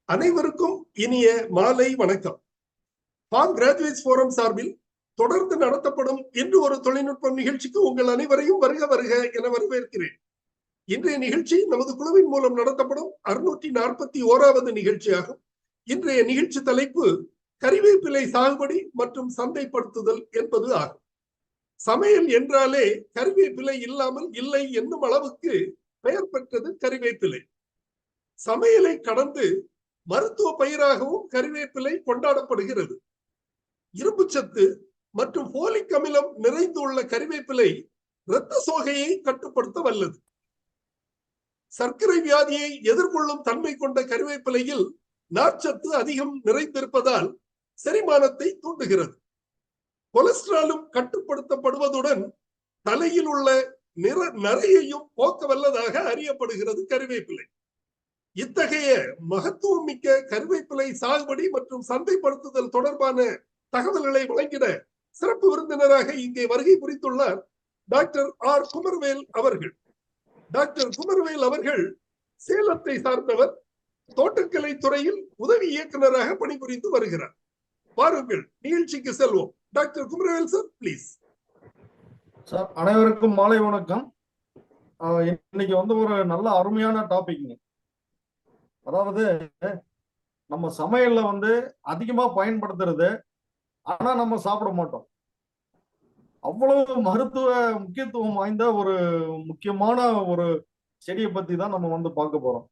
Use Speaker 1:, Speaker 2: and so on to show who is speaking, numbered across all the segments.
Speaker 1: அனைவருக்கும் இனிய மாலை வணக்கம். பாம் கிராஜுவேட்ஸ் போரம் சார்பில் தொடர்ந்து நடத்தப்படும் இன்று ஒரு தொழில்நுட்ப நிகழ்ச்சிக்கு உங்கள் அனைவரையும் வருக வருக என வரவேற்கிறேன். இன்றைய நிகழ்ச்சி நமது குழுவின் மூலம் நடத்தப்படும் 641வது நிகழ்ச்சியாகும். இன்றைய நிகழ்ச்சி தலைப்பு கறிவேப்பிலை சாகுபடி மற்றும் சந்தைப்படுத்துதல் என்பது ஆகும். சமையல் என்றாலே கறிவேப்பிலை இல்லாமல் இல்லை என்னும் அளவுக்கு பெயர் பெற்றது கறிவேப்பிலை. சமையலை கடந்து மருத்துவ பயிராகவும் கறிவேப்பிலை கொண்டாடப்படுகிறது. இரும்பு சத்து மற்றும் போலிக் அமிலம் நிறைந்துள்ள கறிவேப்பிலை இரத்த சோகையை கட்டுப்படுத்த வல்லது. சர்க்கரை வியாதியை எதிர்கொள்ளும் தன்மை கொண்ட கறிவேப்பிலையில் நார்ச்சத்து அதிகம் நிறைந்திருப்பதால் செரிமானத்தை தூண்டுகிறது. கொலஸ்ட்ராலும் கட்டுப்படுத்தப்படுவதுடன் தலையில் உள்ள நரையையும் போக்க வல்லதாக அறியப்படுகிறது கறிவேப்பிலை. இத்தகைய மகத்துவம் மிக்க கறிவேப்பிலை சாகுபடி மற்றும் சந்தைப்படுத்துதல் தொடர்பான தகவல்களை வழங்கிட சிறப்பு விருந்தினராக இங்கே வருகை புரிந்துள்ளார் டாக்டர் ஆர் குமரவேல் அவர்கள். டாக்டர் குமரவேல் அவர்கள் சேலத்தை சார்ந்தவர். தோட்டக்கலை துறையில் உதவி இயக்குநராக பணிபுரிந்து வருகிறார். வாருங்கள், நிகழ்ச்சிக்கு செல்வோம். Doctor Kumaravel sir, please.
Speaker 2: Sir, அனைவருக்கும் மாலை வணக்கம். இன்னைக்கு ஒரு நல்ல அருமையான டாபிக்ங்க. அதாவது நம்ம சமையல்ல அதிகமா பயன்படுத்துறது, ஆனா நம்ம சாப்பிட மாட்டோம். அவ்வளவு மருத்துவ முக்கியத்துவம் வாய்ந்த ஒரு முக்கியமான ஒரு செடியை பத்தி தான் நம்ம பார்க்க போறோம்.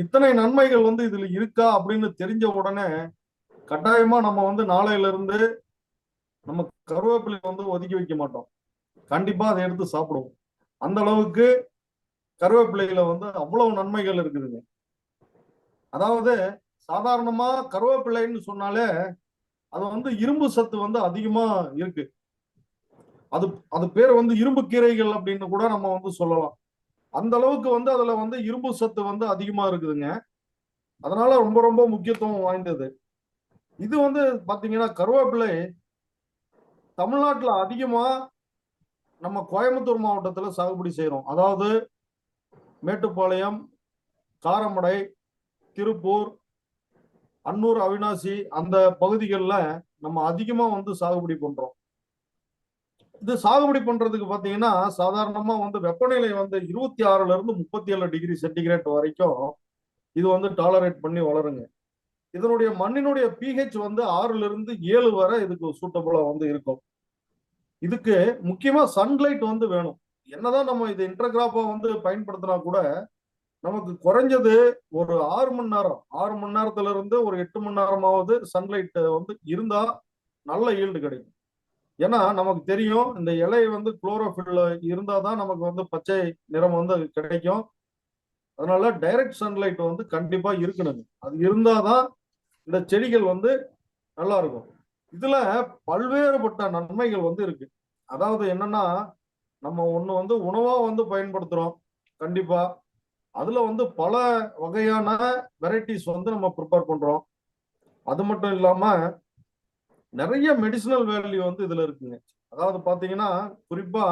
Speaker 2: இத்தனை நன்மைகள் இதுல இருக்கா அப்படின்னு தெரிஞ்ச உடனே கட்டாயமா நம்ம நாளையில இருந்து நம்ம கருவேப்பிலை ஒதுக்கி வைக்க மாட்டோம். கண்டிப்பா அதை எடுத்து சாப்பிடுவோம். அந்த அளவுக்கு கருவேப்பிலையில அவ்வளவு நன்மைகள் இருக்குதுங்க. அதாவது சாதாரணமா கருவேப்பிலைன்னு சொன்னாலே அது இரும்பு சத்து அதிகமா இருக்கு. அது பேர் இரும்பு கீரைகள் அப்படின்னு கூட நம்ம சொல்லலாம். அந்த அளவுக்கு அதுல இரும்பு சத்து அதிகமா இருக்குதுங்க. அதனால ரொம்ப ரொம்ப முக்கியத்துவம் வாய்ந்தது. இது பாத்தீங்கன்னா கருவேப்பிலை தமிழ்நாட்டுல அதிகமா நம்ம கோயம்புத்தூர் மாவட்டத்துல சாகுபடி செய்யறோம். அதாவது மேட்டுப்பாளையம், காரமடை, திருப்பூர், அன்னூர், அவினாசி அந்த பகுதிகளில் நம்ம அதிகமா சாகுபடி பண்றோம். இது சாகுபடி பண்றதுக்கு பாத்தீங்கன்னா சாதாரணமா வெப்பநிலை 26ல இருந்து 37 டிகிரி சென்டிகிரேட் வரைக்கும் இது டாலரேட் பண்ணி வளருங்க. இதனுடைய மண்ணினுடைய pH 6ல இருந்து 7 வரை இதுக்கு சூட்டபுளா இருக்கும். இதுக்கு முக்கியமா சன்லைட் வேணும். என்னதான் நம்ம இது இன்டர்கிராப்பா பயன்படுத்தினா கூட நமக்கு குறைஞ்சது ஒரு 6 மணி நேரத்துல இருந்து ஒரு 8 மணி நேரமாவது சன்லைட் இருந்தா நல்ல ஈல்டு கிடைக்கும். ஏன்னா நமக்கு தெரியும், இந்த இலை குளோரோஃபில் இருந்தாதான் நமக்கு பச்சை நிறம் கிடைக்கும். அதனால டைரக்ட் சன்லைட் கண்டிப்பா இருக்கணுங்க. அது இருந்தாதான் இந்த செடிகள் நல்லா இருக்கும். இதுல பல்வேறுபட்ட நன்மைகள் இருக்கு. அதாவது என்னன்னா, நம்ம ஒண்ணு உணவா பயன்படுத்துறோம். கண்டிப்பா அதுல பல வகையான வெரைட்டிஸ் நம்ம ப்ரிப்பேர் பண்றோம். அது மட்டும் இல்லாம நிறைய மெடிசினல் வேல்யூ இதுல இருக்குங்க. அதாவது பாத்தீங்கன்னா குறிப்பா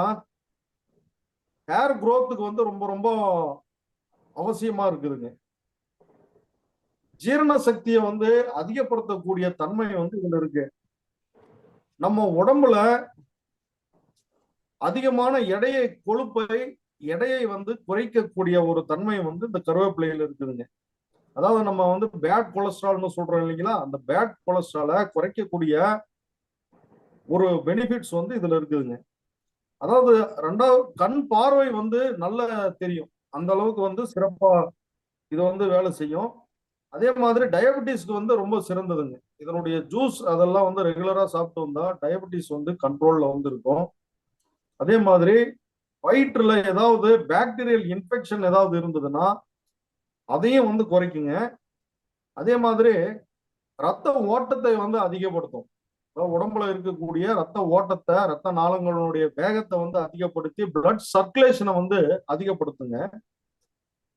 Speaker 2: ஹேர் குரோத்துக்கு ரொம்ப ரொம்ப அவசியமா இருக்குதுங்க. ஜீரண சக்தியை அதிகப்படுத்தக்கூடிய தன்மை இதுல இருக்கு. நம்ம உடம்புல அதிகமான கொழுப்பை எடையை குறைக்கக்கூடிய ஒரு தன்மை இந்த கருவேப்பிலையில இருக்குதுங்க. அதாவது நம்ம பேட் கொலஸ்ட்ரால்னு சொல்றோம் இல்லைங்களா, அந்த பேட் கொலஸ்ட்ராலை குறைக்கக்கூடிய ஒரு பெனிஃபிட்ஸ் இதுல இருக்குதுங்க. அதாவது ரெண்டாவது, கண் பார்வை நல்ல தெரியும். அந்த அளவுக்கு சிறப்பா இது வேலை செய்யும். அதே மாதிரி டயபெட்டிஸ்க்கு ரொம்ப சிறந்ததுங்க. இதனுடைய ஜூஸ் அதெல்லாம் ரெகுலரா சாப்பிட்டு வந்தா டயபெட்டிஸ் கண்ட்ரோல்ல இருக்கும். அதே மாதிரி வயிற்றுல ஏதாவது பாக்டீரியல் இன்ஃபெக்ஷன் ஏதாவது இருந்ததுன்னா அதையும் குறைக்குங்க. அதே மாதிரி ரத்த ஓட்டத்தை அதிகப்படுத்தும். உடம்புல இருக்கக்கூடிய ரத்த ஓட்டத்தை, ரத்த நாளங்களுடைய வேகத்தை அதிகப்படுத்தி பிளட் சர்க்குலேஷனை அதிகப்படுத்துங்க.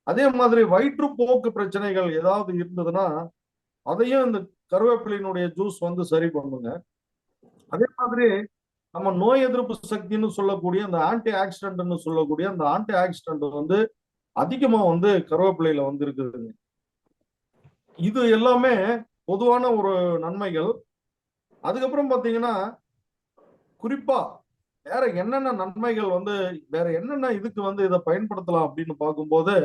Speaker 2: அதே மாதிரி வயிற்றுப்போக்கு பிரச்சனைகள் ஏதாவது இருந்ததுன்னா அதையும் இந்த கருவேப்பிலையினுடைய ஜூஸ் சரி பண்ணுங்க. அதே மாதிரி நம்ம நோய் எதிர்ப்பு சக்தின்னு சொல்லக்கூடிய அந்த ஆன்டி ஆக்சிடென்ட்னு சொல்லக்கூடிய அந்த ஆன்டி ஆக்சிடென்ட் அதிகமா கருவேப்பிலையில இருக்குதுங்க. இது எல்லாமே பொதுவான ஒரு நன்மைகள். அதுக்கப்புறம் பாத்தீங்கன்னா குறிப்பா வேற என்னென்ன நன்மைகள் வந்து வேற என்னென்ன இதுக்கு வந்து இதை பயன்படுத்தலாம் அப்படின்னு பார்க்கும்போது,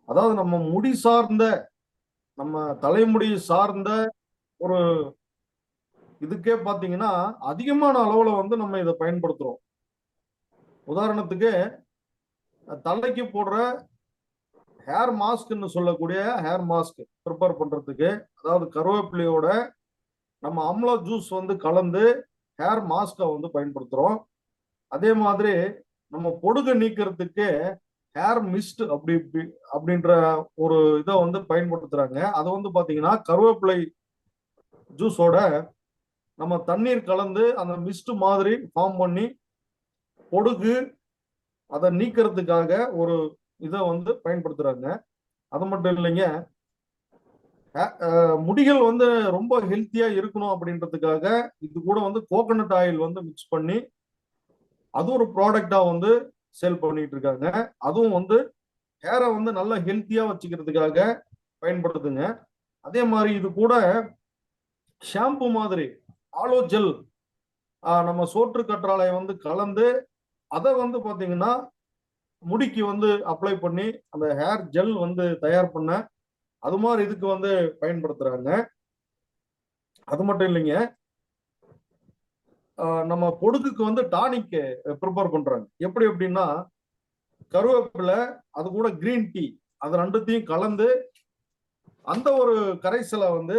Speaker 2: அதாவது நம்ம முடி சார்ந்த, நம்ம தலைமுடி சார்ந்த ஒரு இதுக்கே பாத்தீங்கன்னா அதிகமான அளவுல வந்து நம்ம இதை பயன்படுத்துறோம். உதாரணத்துக்கு தலைக்கு போடுற ஹேர் மாஸ்க்னு சொல்லக்கூடிய ஹேர் மாஸ்க் ப்ரிப்பேர் பண்றதுக்கு, அதாவது கருவேப்பிலையோட நம்ம அம்லா ஜூஸ் வந்து கலந்து ஹேர் மாஸ்கை வந்து பயன்படுத்துறோம். அதே மாதிரி நம்ம பொடுகு நீக்கிறதுக்கு ஹேர் மிஸ்ட் அப்படின்ற ஒரு இதை வந்து பயன்படுத்துறாங்க. அதை வந்து பாத்தீங்கன்னா கருவேப்பிலை ஜூஸோட நம்ம தண்ணீர் கலந்து அந்த மிஸ்ட் மாதிரி ஃபார்ம் பண்ணி பொடுகு அதை நீக்கிறதுக்காக ஒரு இதை வந்து பயன்படுத்துறாங்க. அது மட்டும் இல்லைங்க, முடிகள் வந்து ரொம்ப ஹெல்த்தியா இருக்கணும் அப்படின்றதுக்காக இது கூட வந்து கோகனட் ஆயில் வந்து மிக்ஸ் பண்ணி அது ஒரு ப்ராடக்டா வந்து சேல் பண்ணிட்டு இருக்காங்க. அதுவும் வந்து ஹேரை வந்து நல்லா ஹெல்த்தியா வச்சுக்கிறதுக்காக பயன்படுத்துங்க. அதே மாதிரி இது கூட ஷாம்பு மாதிரி ஆலோ ஜெல், நம்ம சோற்று கற்றாழை வந்து கலந்து அதை வந்து பாத்தீங்கன்னா முடிக்கு வந்து அப்ளை பண்ணி அந்த ஹேர் ஜெல் வந்து தயார் பண்ண அது மாதிரி இதுக்கு வந்து பயன்படுத்துறாங்க. அது மட்டும் இல்லைங்க, நம்ம பொடுகுக்கு வந்து டானிக் ப்ரிப்பேர் பண்றாங்க. எப்படி அப்படின்னா கருவேப்பிலை அது கூட கிரீன் டீ அது ரெண்டுத்தையும் கலந்து அந்த ஒரு கரைசலை வந்து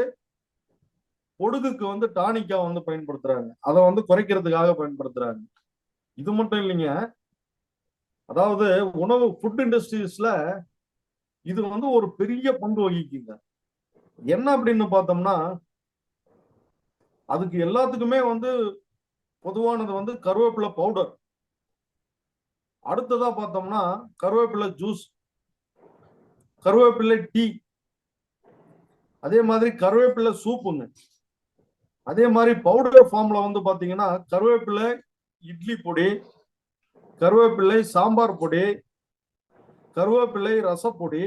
Speaker 2: பொடுகுக்கு வந்து டானிக்கா வந்து பயன்படுத்துறாங்க. அதை வந்து குறைக்கிறதுக்காக பயன்படுத்துறாங்க. இது மட்டும் இல்லைங்க, அதாவது உணவு ஃபுட் இண்டஸ்ட்ரீஸ்ல இது வந்து ஒரு பெரிய பங்கு வகிக்குங்க. என்ன அப்படின்னு பார்த்தோம்னா அதுக்கு எல்லாத்துக்குமே வந்து பொதுவானது வந்து கருவேப்பிலை பவுடர். அடுத்ததா பார்த்தோம்னா கருவேப்பிலை ஜூஸ், கருவேப்பிலை டீ, அதே மாதிரி கருவேப்பிலை சூப்புங்க. அதே மாதிரி பவுடர் ஃபார்ம்ல வந்து பாத்தீங்கன்னா கருவேப்பிலை இட்லி பொடி, கருவேப்பிலை சாம்பார் பொடி, கருவேப்பிலை ரசப்பொடி,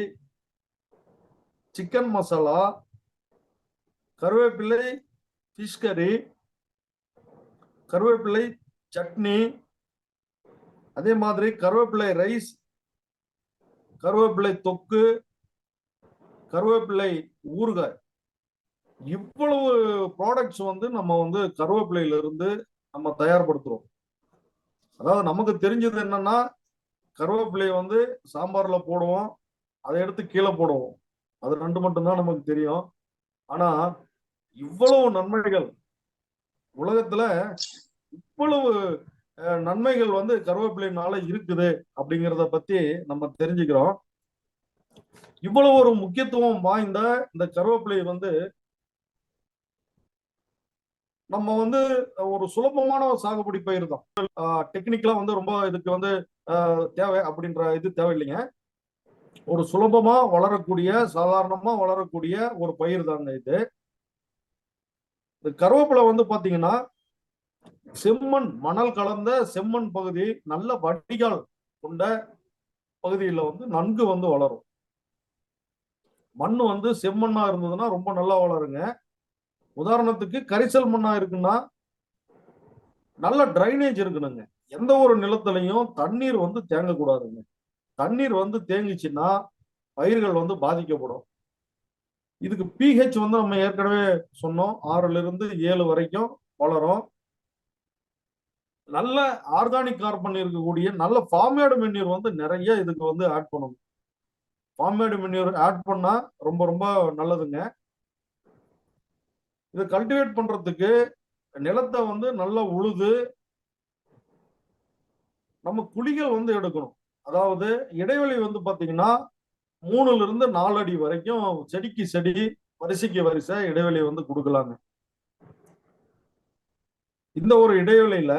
Speaker 2: சிக்கன் மசாலா, கருவேப்பிலை ஃபிஷ் கறி, கருவேப்பிலை சட்னி, அதே மாதிரி கருவேப்பிலை ரைஸ், கருவேப்பிலை தொக்கு, கருவேப்பிலை ஊறுகாய், இவ்வளவு ப்ராடக்ட்ஸ் வந்து நம்ம வந்து கருவேப்பிலையில இருந்து நம்ம தயார்படுத்துறோம். அதாவது நமக்கு தெரிஞ்சது என்னன்னா கருவேப்பிலையை வந்து சாம்பார்ல போடுவோம், அதை எடுத்து கீழே போடுவோம். அது ரெண்டு மட்டும்தான் நமக்கு தெரியும். ஆனா இவ்வளவு நன்மைகள் உலகத்துல, இவ்வளவு நன்மைகள் வந்து கருவேப்பிலையினால இருக்குது அப்படிங்கிறத பத்தி நம்ம தெரிஞ்சுக்கிறோம். இவ்வளவு ஒரு முக்கியத்துவம் வாய்ந்த இந்த கருவேப்பிலை வந்து நம்ம வந்து ஒரு சுலபமான சாகுபடி பயிர் தான். டெக்னிக்கலா வந்து ரொம்ப இதுக்கு வந்து தேவை அப்படின்ற இது தேவையில்லைங்க. ஒரு சுலபமா வளரக்கூடிய, சாதாரணமா வளரக்கூடிய ஒரு பயிர் தாங்க இது. இந்த கருவேப்பிலை வந்து பாத்தீங்கன்னா செம்மண், மணல் கலந்த செம்மண் பகுதி, நல்ல வடிகால் கொண்ட பகுதியில வந்து நன்கு வந்து வளரும். மண் வந்து செம்மண்ணா இருந்ததுன்னா ரொம்ப நல்லா வளருங்க. உதாரணத்துக்கு கரிசல் மண்ணா இருக்குன்னா நல்ல டிரைனேஜ் இருக்கணுங்க. எந்த ஒரு நிலத்திலையும் தண்ணீர் வந்து தேங்கக்கூடாதுங்க. தண்ணீர் வந்து தேங்கிச்சுன்னா பயிர்கள் வந்து பாதிக்கப்படும். இதுக்கு pH வந்து நம்ம ஏற்கனவே சொன்னோம், 6ல இருந்து 7 வரைக்கும் வளரும். நல்ல ஆர்கானிக் கார்பன் இருக்கக்கூடிய நல்ல ஃபார்மேடு மென்யூர் வந்து நிறைய இதுக்கு வந்து ஆட் பண்ணணும். ஃபார்மேடு மென்யூர் ஆட் பண்ணா ரொம்ப ரொம்ப நல்லதுங்க. இதை கல்டிவேட் பண்றதுக்கு நிலத்தை வந்து நல்லா உழுது நம்ம குழிகள் வந்து எடுக்கணும். அதாவது இடைவெளி வந்து பாத்தீங்கன்னா 3ல இருந்து 4 அடி வரைக்கும் செடிக்கு செடி, வரிசைக்கு வரிசை இடைவெளி வந்து கொடுக்கலாங்க. இந்த ஒரு இடைவெளியில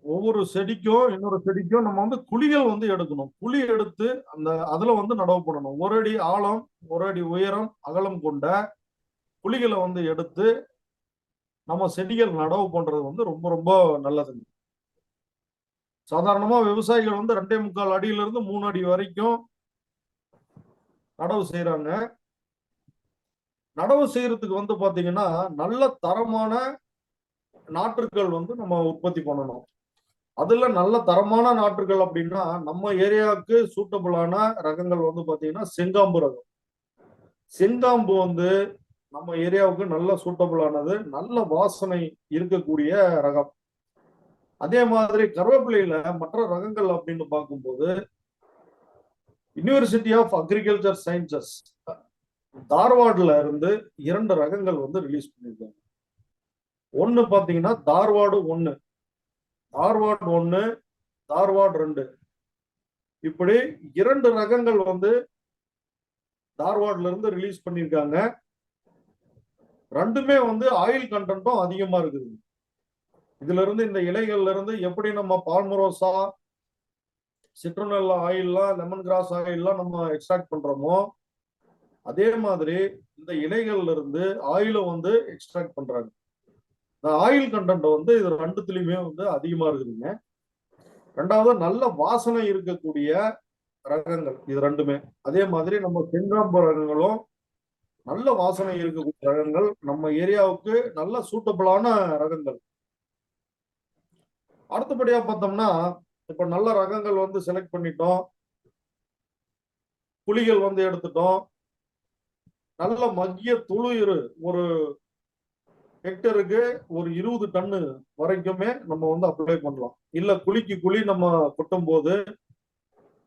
Speaker 2: ஒவ்வொரு செடிக்கும் இன்னொரு செடிக்கும் நம்ம வந்து குழிகள் வந்து எடுக்கணும். குழி எடுத்து அந்த அதுல வந்து நடவு பண்ணணும். 1 அடி ஆழம், 1 அடி உயரம், அகலம் கொண்ட குழிகளை வந்து எடுத்து நம்ம செடிகள் நடவு பண்றது வந்து ரொம்ப ரொம்ப நல்லதுங்க. சாதாரணமா விவசாயிகள் வந்து 2.25 அடியில இருந்து 3 அடி வரைக்கும் நடவு செய்யறாங்க. நடவு செய்யறதுக்கு வந்து பாத்தீங்கன்னா நல்ல தரமான நாற்றுகள் வந்து நம்ம உற்பத்தி பண்ணணும். அதுல நல்ல தரமான நாற்றுகள் அப்படின்னா நம்ம ஏரியாவுக்கு சூட்டபிளான ரகங்கள் வந்து பாத்தீங்கன்னா செங்காம்பு ரகம். செங்காம்பு வந்து நம்ம ஏரியாவுக்கு நல்ல சூட்டபிளானது, நல்ல வாசனை இருக்கக்கூடிய ரகம். அதே மாதிரி கருவேப்பிலையில மற்ற ரகங்கள் அப்படின்னு பார்க்கும்போது யுனிவர்சிட்டி ஆஃப் அக்ரிகல்ச்சர் சயின்சஸ் தார்வாட்ல இருந்து 2 ரகங்கள் வந்து ரிலீஸ் பண்ணியிருக்காங்க. ஒன்னு பாத்தீங்கன்னா தார்வாடு 1, தார்வாட் 1, தார்வாட் 2, இப்படி 2 ரகங்கள் வந்து தார்வாட்ல இருந்து ரிலீஸ் பண்ணியிருக்காங்க. ரெண்டுமே வந்து ஆயில் கண்டென்ட்டும் அதிகமா இருக்குது. இதுல இருந்து இந்த இலைகள்ல இருந்து எப்படி நம்ம பால்மரோசா, சிட்ரோனெல்லா ஆயில்லாம், லெமன் கிராஸ் ஆயில்லாம் நம்ம எக்ஸ்ட்ராக்ட் பண்றோமோ அதே மாதிரி இந்த இலைகள்ல இருந்து ஆயில வந்து எக்ஸ்ட்ராக்ட் பண்றாங்க. இந்த ஆயில் கண்டென்ட் வந்து இது ரெண்டுத்துலயுமே வந்து அதிகமா இருக்குதுங்க. ரெண்டாவது நல்ல வாசனை இருக்கக்கூடிய ரகங்கள் இது ரெண்டுமே. அதே மாதிரி நம்ம செங்காம்பு ரகங்களும் நல்ல வாசனை இருக்கக்கூடிய ரகங்கள், நம்ம ஏரியாவுக்கு நல்ல சூட்டபிளான ரகங்கள். அடுத்தபடியா பார்த்தோம்னா இப்ப நல்ல ரகங்கள் வந்து செலக்ட் பண்ணிட்டோம், புலிகள் வந்து எடுத்துட்டோம். நல்ல மக்கிய துளுயிரு ஒரு ஹெக்டருக்கு ஒரு 20 டன்னு வரைக்குமே நம்ம வந்து அப்ளை பண்ணலாம். இல்ல குழிக்கு குழி நம்ம கொட்டும் போது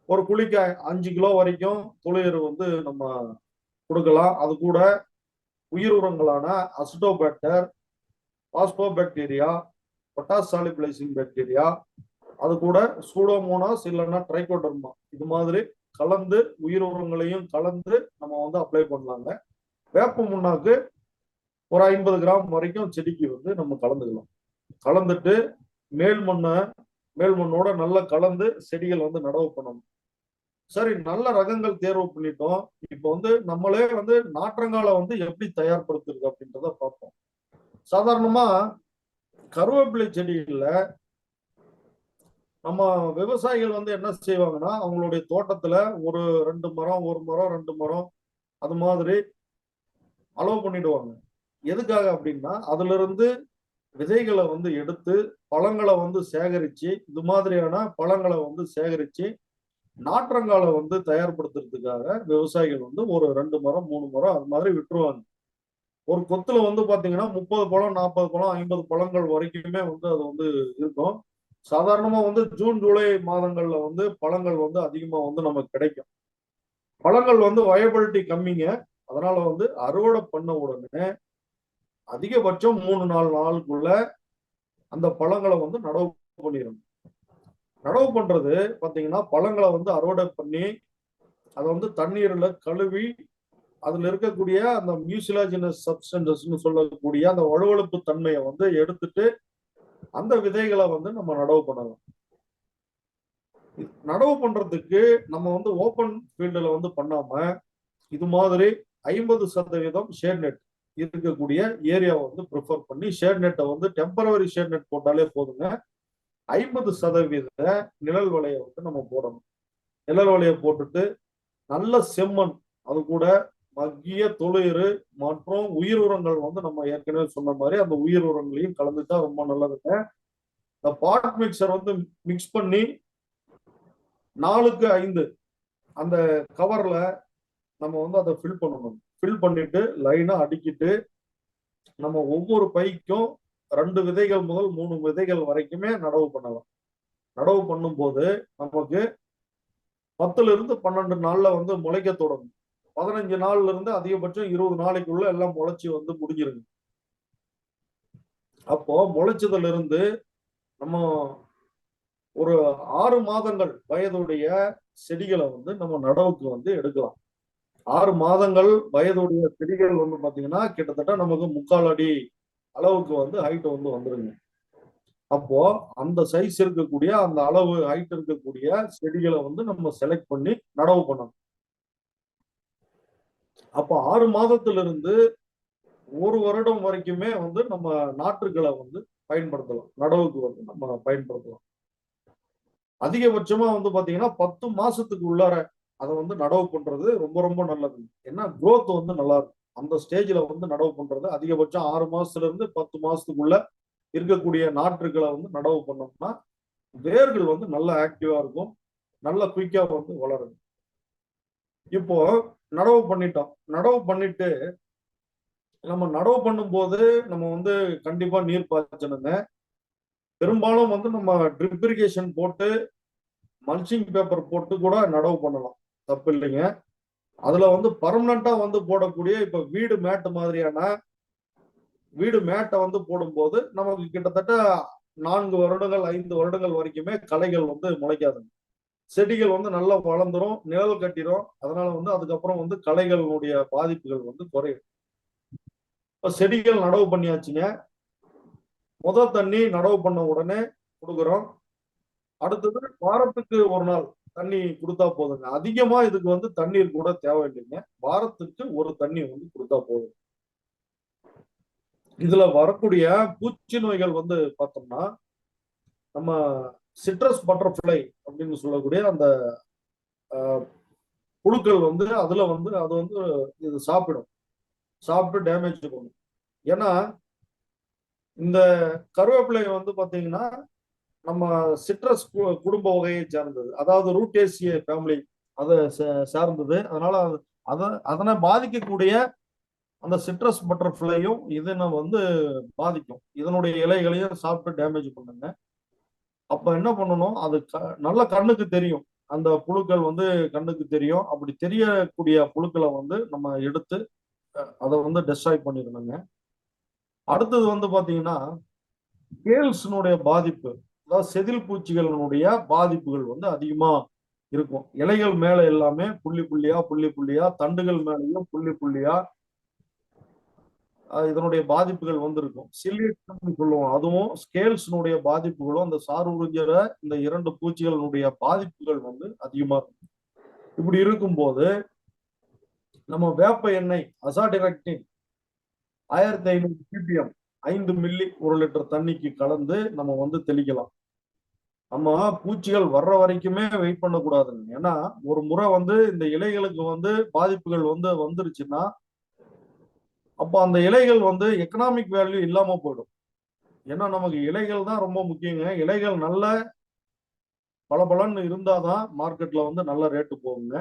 Speaker 2: ஒரு குழிக்கு 5 கிலோ வரைக்கும் துளையர் வந்து நம்ம கொடுக்கலாம். அது கூட உயிர் உரங்களான azotobacter, phosphobacteria, potash solubilising bacteria, அது கூட சூடோமோனாஸ் இல்லைன்னா ட்ரைகோடர்மா, இது மாதிரி கலந்து உயிர் உரங்களையும் கலந்து நம்ம வந்து அப்ளை பண்ணலாங்க. வேப்ப முன்னாக்கு ஒரு 50 கிராம் வரைக்கும் செடிக்கு வந்து நம்ம கலந்துக்கலாம். கலந்துட்டு மேல் மண்ணோட நல்லா கலந்து செடிகள் வந்து நடவு பண்ணணும். சரி, நல்ல ரகங்கள் தேர்வு பண்ணிட்டோம். இப்போ வந்து நம்மளே வந்து நாற்றங்கால வந்து எப்படி தயார்படுத்துறது அப்படின்றத பார்ப்போம். சாதாரணமா கருவேப்பிலை செடிகள்ல நம்ம விவசாயிகள் வந்து என்ன செய்வாங்கன்னா அவங்களுடைய தோட்டத்துல ஒரு 2 மரம், 1 மரம், 2 மரம் அது மாதிரி அளவு பண்ணிடுவாங்க. எதுக்காக அப்படின்னா அதுல இருந்து விதைகளை வந்து எடுத்து பழங்களை வந்து சேகரிச்சு, இது மாதிரியான பழங்களை வந்து சேகரிச்சு நாற்றங்கால வந்து தயார்படுத்துறதுக்காக விவசாயிகள் வந்து ஒரு 2 மரம், 3 மரம் அது மாதிரி விட்டுருவாங்க. ஒரு கொத்துல வந்து பாத்தீங்கன்னா 30 பழம், 40 பழம், 50 பழங்கள் வரைக்குமே வந்து அது வந்து இருக்கும். சாதாரணமா வந்து ஜூன், ஜூலை மாதங்கள்ல வந்து பழங்கள் வந்து அதிகமா வந்து நமக்கு கிடைக்கும். பழங்கள் வந்து வயபிலிட்டி கம்மிங்க. அதனால வந்து அறுவடை பண்ண உடனே அதிகபட்சம் 3-4 நாளுக்குள்ள அந்த பழங்களை வந்து நடவு பண்ணிடணும். நடவு பண்றது பாத்தீங்கன்னா பழங்களை வந்து அறுவடை பண்ணி அதை வந்து தண்ணீர்ல கழுவி அதுல இருக்கக்கூடிய அந்த மியூசிலாஜினஸ் சப்ஸ்டன்சஸ்ன்னு சொல்லக்கூடிய அந்த வழுவழுப்பு தன்மையை வந்து எடுத்துட்டு அந்த விதைகளை வந்து நம்ம நடவு பண்ணலாம். நடவு பண்றதுக்கு நம்ம வந்து ஓப்பன் ஃபீல்டுல வந்து பண்ணாம இது மாதிரி 50% ஷேட் நெட் இருக்கக்கூடிய ஏரியாவை வந்து ப்ரிஃபர் பண்ணி ஷேட் நெட்டை வந்து டெம்பரவரி ஷேட் நெட் போட்டாலே போதுங்க. 50% நிழல் வலையை வந்து நம்ம போடணும். நிழல் வலையை போட்டுட்டு நல்ல செம்மண், அது கூட மக்கிய தொழுயிரு மற்றும் உயிர் உரங்கள் வந்து நம்ம ஏற்கனவே சொன்ன மாதிரி அந்த உயிர் உரங்களையும் கலந்துட்டா ரொம்ப நல்லதுங்க. இந்த பாட் மிக்சர் வந்து மிக்ஸ் பண்ணி 4x5 அந்த கவர்ல நம்ம வந்து அதை ஃபில் பண்ணணும். ஃபில் பண்ணிட்டு லைனா அடுக்கிட்டு நம்ம ஒவ்வொரு பைக்கும் 2 விதைகள் முதல் 3 விதைகள் வரைக்குமே நடவு பண்ணலாம். நடவு பண்ணும்போது நமக்கு 10 இருந்து 12 நாள்ல வந்து முளைக்க தொடங்கும். 15 நாள்ல இருந்து அதிகபட்சம் 20 நாளைக்குள்ள எல்லாம் முளைச்சி வந்து முடிஞ்சிருங்க. அப்போ முளைச்சதுல இருந்து நம்ம ஒரு 6 மாதங்கள் வயதுடைய செடிகளை வந்து நம்ம நடவுக்கு வந்து எடுக்கலாம். 6 மாதங்கள் வயதுடைய செடிகள் வந்து பாத்தீங்கன்னா கிட்டத்தட்ட நமக்கு 3/4 அடி அளவுக்கு வந்து ஹைட் வந்து வந்துருங்க. அப்போ அந்த சைஸ் இருக்கக்கூடிய அந்த அளவு ஹைட் இருக்கக்கூடிய செடிகளை வந்து நம்ம செலக்ட் பண்ணி நடவு பண்ணணும். அப்போ 6 மாதத்துல இருந்து 1 வருடம் வரைக்குமே வந்து நம்ம நாற்றுகளை வந்து பயன்படுத்தலாம். நடவுக்கு வந்து நம்ம பயன்படுத்தலாம். அதிகபட்சமா வந்து பாத்தீங்கன்னா 10 மாசத்துக்கு உள்ளார அதை வந்து நடவு பண்றது ரொம்ப ரொம்ப நல்லது. ஏன்னா growth வந்து நல்லா இருக்கும். அந்த ஸ்டேஜ்ல வந்து நடவு பண்றது அதிகபட்சம் 6 மாசத்துல இருந்து 10 மாசத்துக்குள்ள இருக்கக்கூடிய நாற்றுகளை வந்து நடவு பண்ணோம்னா வேர்கள் வந்து நல்ல ஆக்டிவா இருக்கும், நல்ல குயிக்கா வந்து வளரும். இப்போ நடவு பண்ணிட்டோம். நடவு பண்ணிட்டு நம்ம நடவு பண்ணும்போது நம்ம வந்து கண்டிப்பா நீர் பாய்ச்சணுங்க. பெரும்பாலும் வந்து நம்ம ட்ரிப் இரிகேஷன் போட்டு மல்ச்சிங் பேப்பர் போட்டு கூட நடவு பண்ணலாம், தப்பு இல்லைங்க. அதுல வந்து பர்மனண்டா வந்து போடக்கூடிய இப்ப வீடு மேட்டை வந்து போடும்போது நமக்கு கிட்டத்தட்ட 4 வருடங்கள் 5 வருடங்கள் வரைக்குமே களைகள் வந்து முளைக்காதுங்க. செடிகள் வந்து நல்லா வளர்ந்துரும், நிழல் கட்டிரும். அதனால வந்து அதுக்கப்புறம் வந்து களைகளுடைய பாதிப்புகள் வந்து குறையும். இப்ப செடிகள் நடவு பண்ணியாச்சுங்க. முதல் தண்ணி நடவு பண்ண உடனே கொடுக்குறோம். அடுத்தது வாரத்துக்கு ஒரு நாள் தண்ணி கொடுத்தா போதுங்க. அதிகமா இதுக்கு வந்து தண்ணீர் கூட தேவையில்லைங்க. வாரத்துக்கு ஒரு தண்ணி வந்து கொடுத்தா போதும். இதுல வரக்கூடிய பூச்சி நோய்கள் வந்து பார்த்தோம்னா நம்ம சிட்ரஸ் பட்டர்ஃப்ளை அப்படின்னு சொல்லக்கூடிய அந்த புழுக்கள் வந்து அதுல வந்து அது வந்து இது சாப்பிட்டு டேமேஜ் பண்ணும். ஏன்னா இந்த கருவேப்பிலை வந்து பாத்தீங்கன்னா நம்ம சிட்ரஸ் குடும்ப வகையை சார்ந்தது, அதாவது ரூட்டேசிய ஃபேமிலி அதை சார்ந்தது. அதனால அதனை பாதிக்கக்கூடிய அந்த சிட்ரஸ் பட்டர்ஃப்ளையும் இதனை வந்து பாதிக்கும். இதனுடைய இலைகளையும் சாப்பிட்டு டேமேஜ் பண்ணுங்க. அப்ப என்ன பண்ணணும், அது நல்ல கண்ணுக்கு தெரியும், அந்த புழுக்கள் வந்து கண்ணுக்கு தெரியும். அப்படி தெரியக்கூடிய புழுக்களை வந்து நம்ம எடுத்து அதை வந்து டெஸ்ட்ராய் பண்ணிடணுங்க. அடுத்தது வந்து பாத்தீங்கன்னா கேல்ஸ்னுடைய பாதிப்பு, அதாவது செதில் பூச்சிகளினுடைய பாதிப்புகள் வந்து அதிகமா இருக்கும். இலைகள் மேல எல்லாமே புள்ளி புள்ளியா, தண்டுகள் மேலேயும் புள்ளி புள்ளியா இதனுடைய பாதிப்புகள் வந்து இருக்கும். சில்லியட்னு சொல்லுவோம், அதுவும் ஸ்கேல்ஸ்னுடைய பாதிப்புகளும் அந்த சார் உறிஞ்சுற இந்த 2 பூச்சிகளினுடைய பாதிப்புகள் வந்து அதிகமா இருக்கும். இப்படி இருக்கும்போது நம்ம வேப்ப எண்ணெய் அசாடிராக்டின் 1500 ppm 5 மில்லி 1 லிட்டர் தண்ணிக்கு கலந்து நம்ம வந்து தெளிக்கலாம். நம்ம பூச்சிகள் வர்ற வரைக்குமே வெயிட் பண்ணக்கூடாதுங்க. ஏன்னா ஒரு முறை வந்து இந்த இலைகளுக்கு வந்து பாதிப்புகள் வந்து வந்துருச்சுன்னா அப்போ அந்த இலைகள் வந்து எக்கனாமிக் வேல்யூ இல்லாம போயிடும். ஏன்னா நமக்கு இலைகள் தான் ரொம்ப முக்கியங்க. இலைகள் நல்ல பளபளன்னு இருந்தாதான் மார்க்கெட்ல வந்து நல்ல ரேட்டு போகுங்க.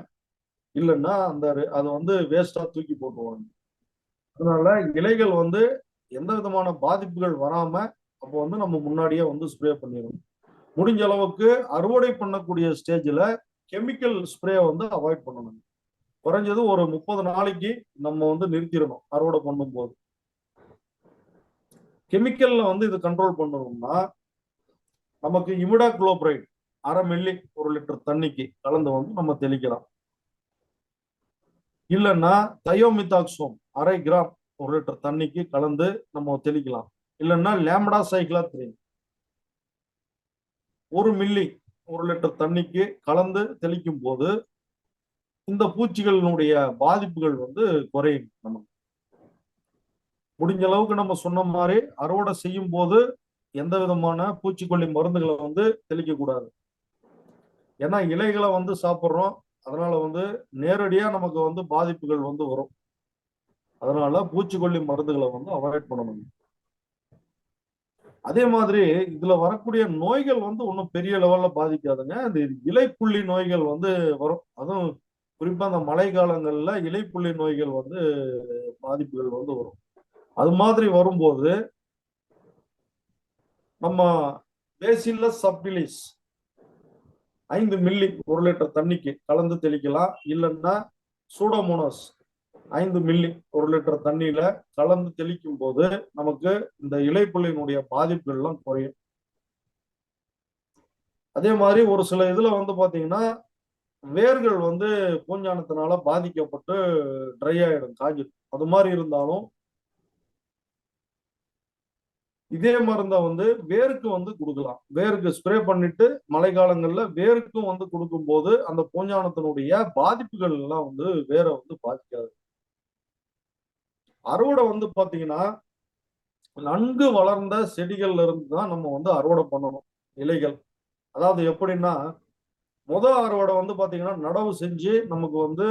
Speaker 2: இல்லைன்னா அது வந்து வேஸ்டா தூக்கி போட்டுருவாங்க. அதனால இலைகள் வந்து எந்த விதமான பாதிப்புகள் வராம அப்போ வந்து நம்ம முன்னாடியே வந்து ஸ்ப்ரே பண்ணிடணும். முடிஞ்ச அளவுக்கு அறுவடை பண்ணக்கூடிய ஸ்டேஜ்ல கெமிக்கல் ஸ்ப்ரே வந்து அவாய்ட் பண்ணணும். குறைஞ்சது ஒரு 30 நாளைக்கு நம்ம வந்து நிறுத்திடணும். அறுவடை பண்ணும்போது கெமிக்கல்ல வந்து இது கண்ட்ரோல் பண்ணணும்னா நமக்கு இமிடாக்ளோபிரைட் 1/2 மில்லி 1 லிட்டர் தண்ணிக்கு கலந்து வந்து நம்ம தெளிக்கலாம். இல்லைன்னா தயோமிதாக்சோம் 1/2 கிராம் 1 லிட்டர் தண்ணிக்கு கலந்து நம்ம தெளிக்கலாம். இல்லைன்னா லேம்டா சைக்ளோத்ரின் 1 மில்லி 1 லிட்டர் தண்ணிக்கு கலந்து தெளிக்கும் போது இந்த பூச்சிகளினுடைய பாதிப்புகள் வந்து குறையும். நமக்கு முடிஞ்ச அளவுக்கு நம்ம சொன்ன மாதிரி அறுவடை செய்யும் போது எந்த விதமான பூச்சிக்கொல்லி மருந்துகளை வந்து தெளிக்க கூடாது. ஏன்னா இலைகளை வந்து சாப்பிட்றோம், அதனால வந்து நேரடியா நமக்கு வந்து பாதிப்புகள் வந்து வரும். அதனால பூச்சிக்கொல்லி மருந்துகளை வந்து அவாய்ட் பண்ணணும். அதே மாதிரி இதுல வரக்கூடிய நோய்கள் வந்து ஒன்றும் பெரிய லெவல்ல பாதிக்காதுங்க. இந்த இலைப்புள்ளி நோய்கள் வந்து வரும். அதுவும் குறிப்பா அந்த மழை காலங்கள்ல இலைப்புள்ளி நோய்கள் வந்து பாதிப்புகள் வந்து வரும். அது மாதிரி வரும்போது நம்ம பேசில்லஸ் சப்டிலிஸ் 5 மில்லி 1 லிட்டர் தண்ணிக்கு கலந்து தெளிக்கலாம். இல்லைன்னா சூடோமோனாஸ் 5 மில்லி 1 லிட்டர் தண்ணியில கலந்து தெளிக்கும் போது நமக்கு இந்த இலைப்புள்ளியினுடைய பாதிப்புகள் எல்லாம் குறையும். அதே மாதிரி ஒரு சில இதுல வந்து பாத்தீங்கன்னா வேர்கள் வந்து பூஞ்சானத்தினால பாதிக்கப்பட்டு ட்ரை ஆயிடும், காஞ்சிடும். அது மாதிரி இருந்தாலும் இதே மருந்தை வந்து வேருக்கு வந்து கொடுக்கலாம். வேருக்கு ஸ்ப்ரே பண்ணிட்டு மழை காலங்கள்ல வேருக்கும் வந்து கொடுக்கும் போது அந்த பூஞ்சானத்தினுடைய பாதிப்புகள் எல்லாம் வந்து வேற வந்து பாதிக்காது. அறுவடை வந்து பாத்தீங்கன்னா நன்கு வளர்ந்த செடிகள்ல இருந்து தான் நம்ம வந்து அறுவடை பண்ணணும். இலைகள், அதாவது எப்படின்னா அறுவடை வந்து பாத்தீங்கன்னா நடவு செஞ்சு நமக்கு வந்து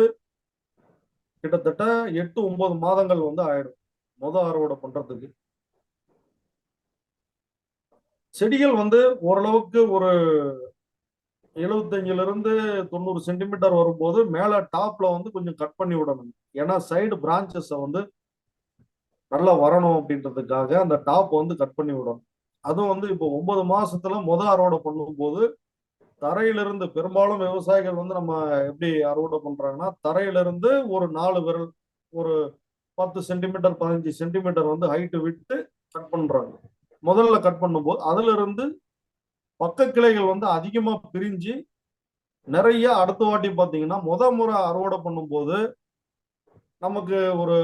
Speaker 2: கிட்டத்தட்ட 8-9 மாதங்கள் வந்து ஆயிடும் அறுவடை பண்றதுக்கு. செடிகள் வந்து ஓரளவுக்கு ஒரு 75-90 சென்டிமீட்டர் வரும்போது மேல டாப்ல வந்து கொஞ்சம் கட் பண்ணி விடணும். ஏன்னா சைடு பிரான்ச்சஸ் வந்து நல்லா வரணும் அப்படின்றதுக்காக அந்த டாப் வந்து கட் பண்ணி விடணும். அதுவும் வந்து இப்போ 9 மாசத்துல அறுவடை பண்ணும்போது தரையிலிருந்து பெரும்பாலும் விவசாயிகள் வந்து நம்ம எப்படி அறுவடை பண்றாங்கன்னா தரையிலிருந்து ஒரு 4 விரல், ஒரு 10 சென்டிமீட்டர் 15 சென்டிமீட்டர் வந்து ஹைட் விட்டு கட் பண்றாங்க. முதல்ல கட் பண்ணும்போது அதுல இருந்து பக்க கிளைகள் வந்து அதிகமா பிரிஞ்சு நிறைய அடுத்த வாட்டி பாத்தீங்கன்னா முறை அறுவடை பண்ணும்போது நமக்கு ஒரு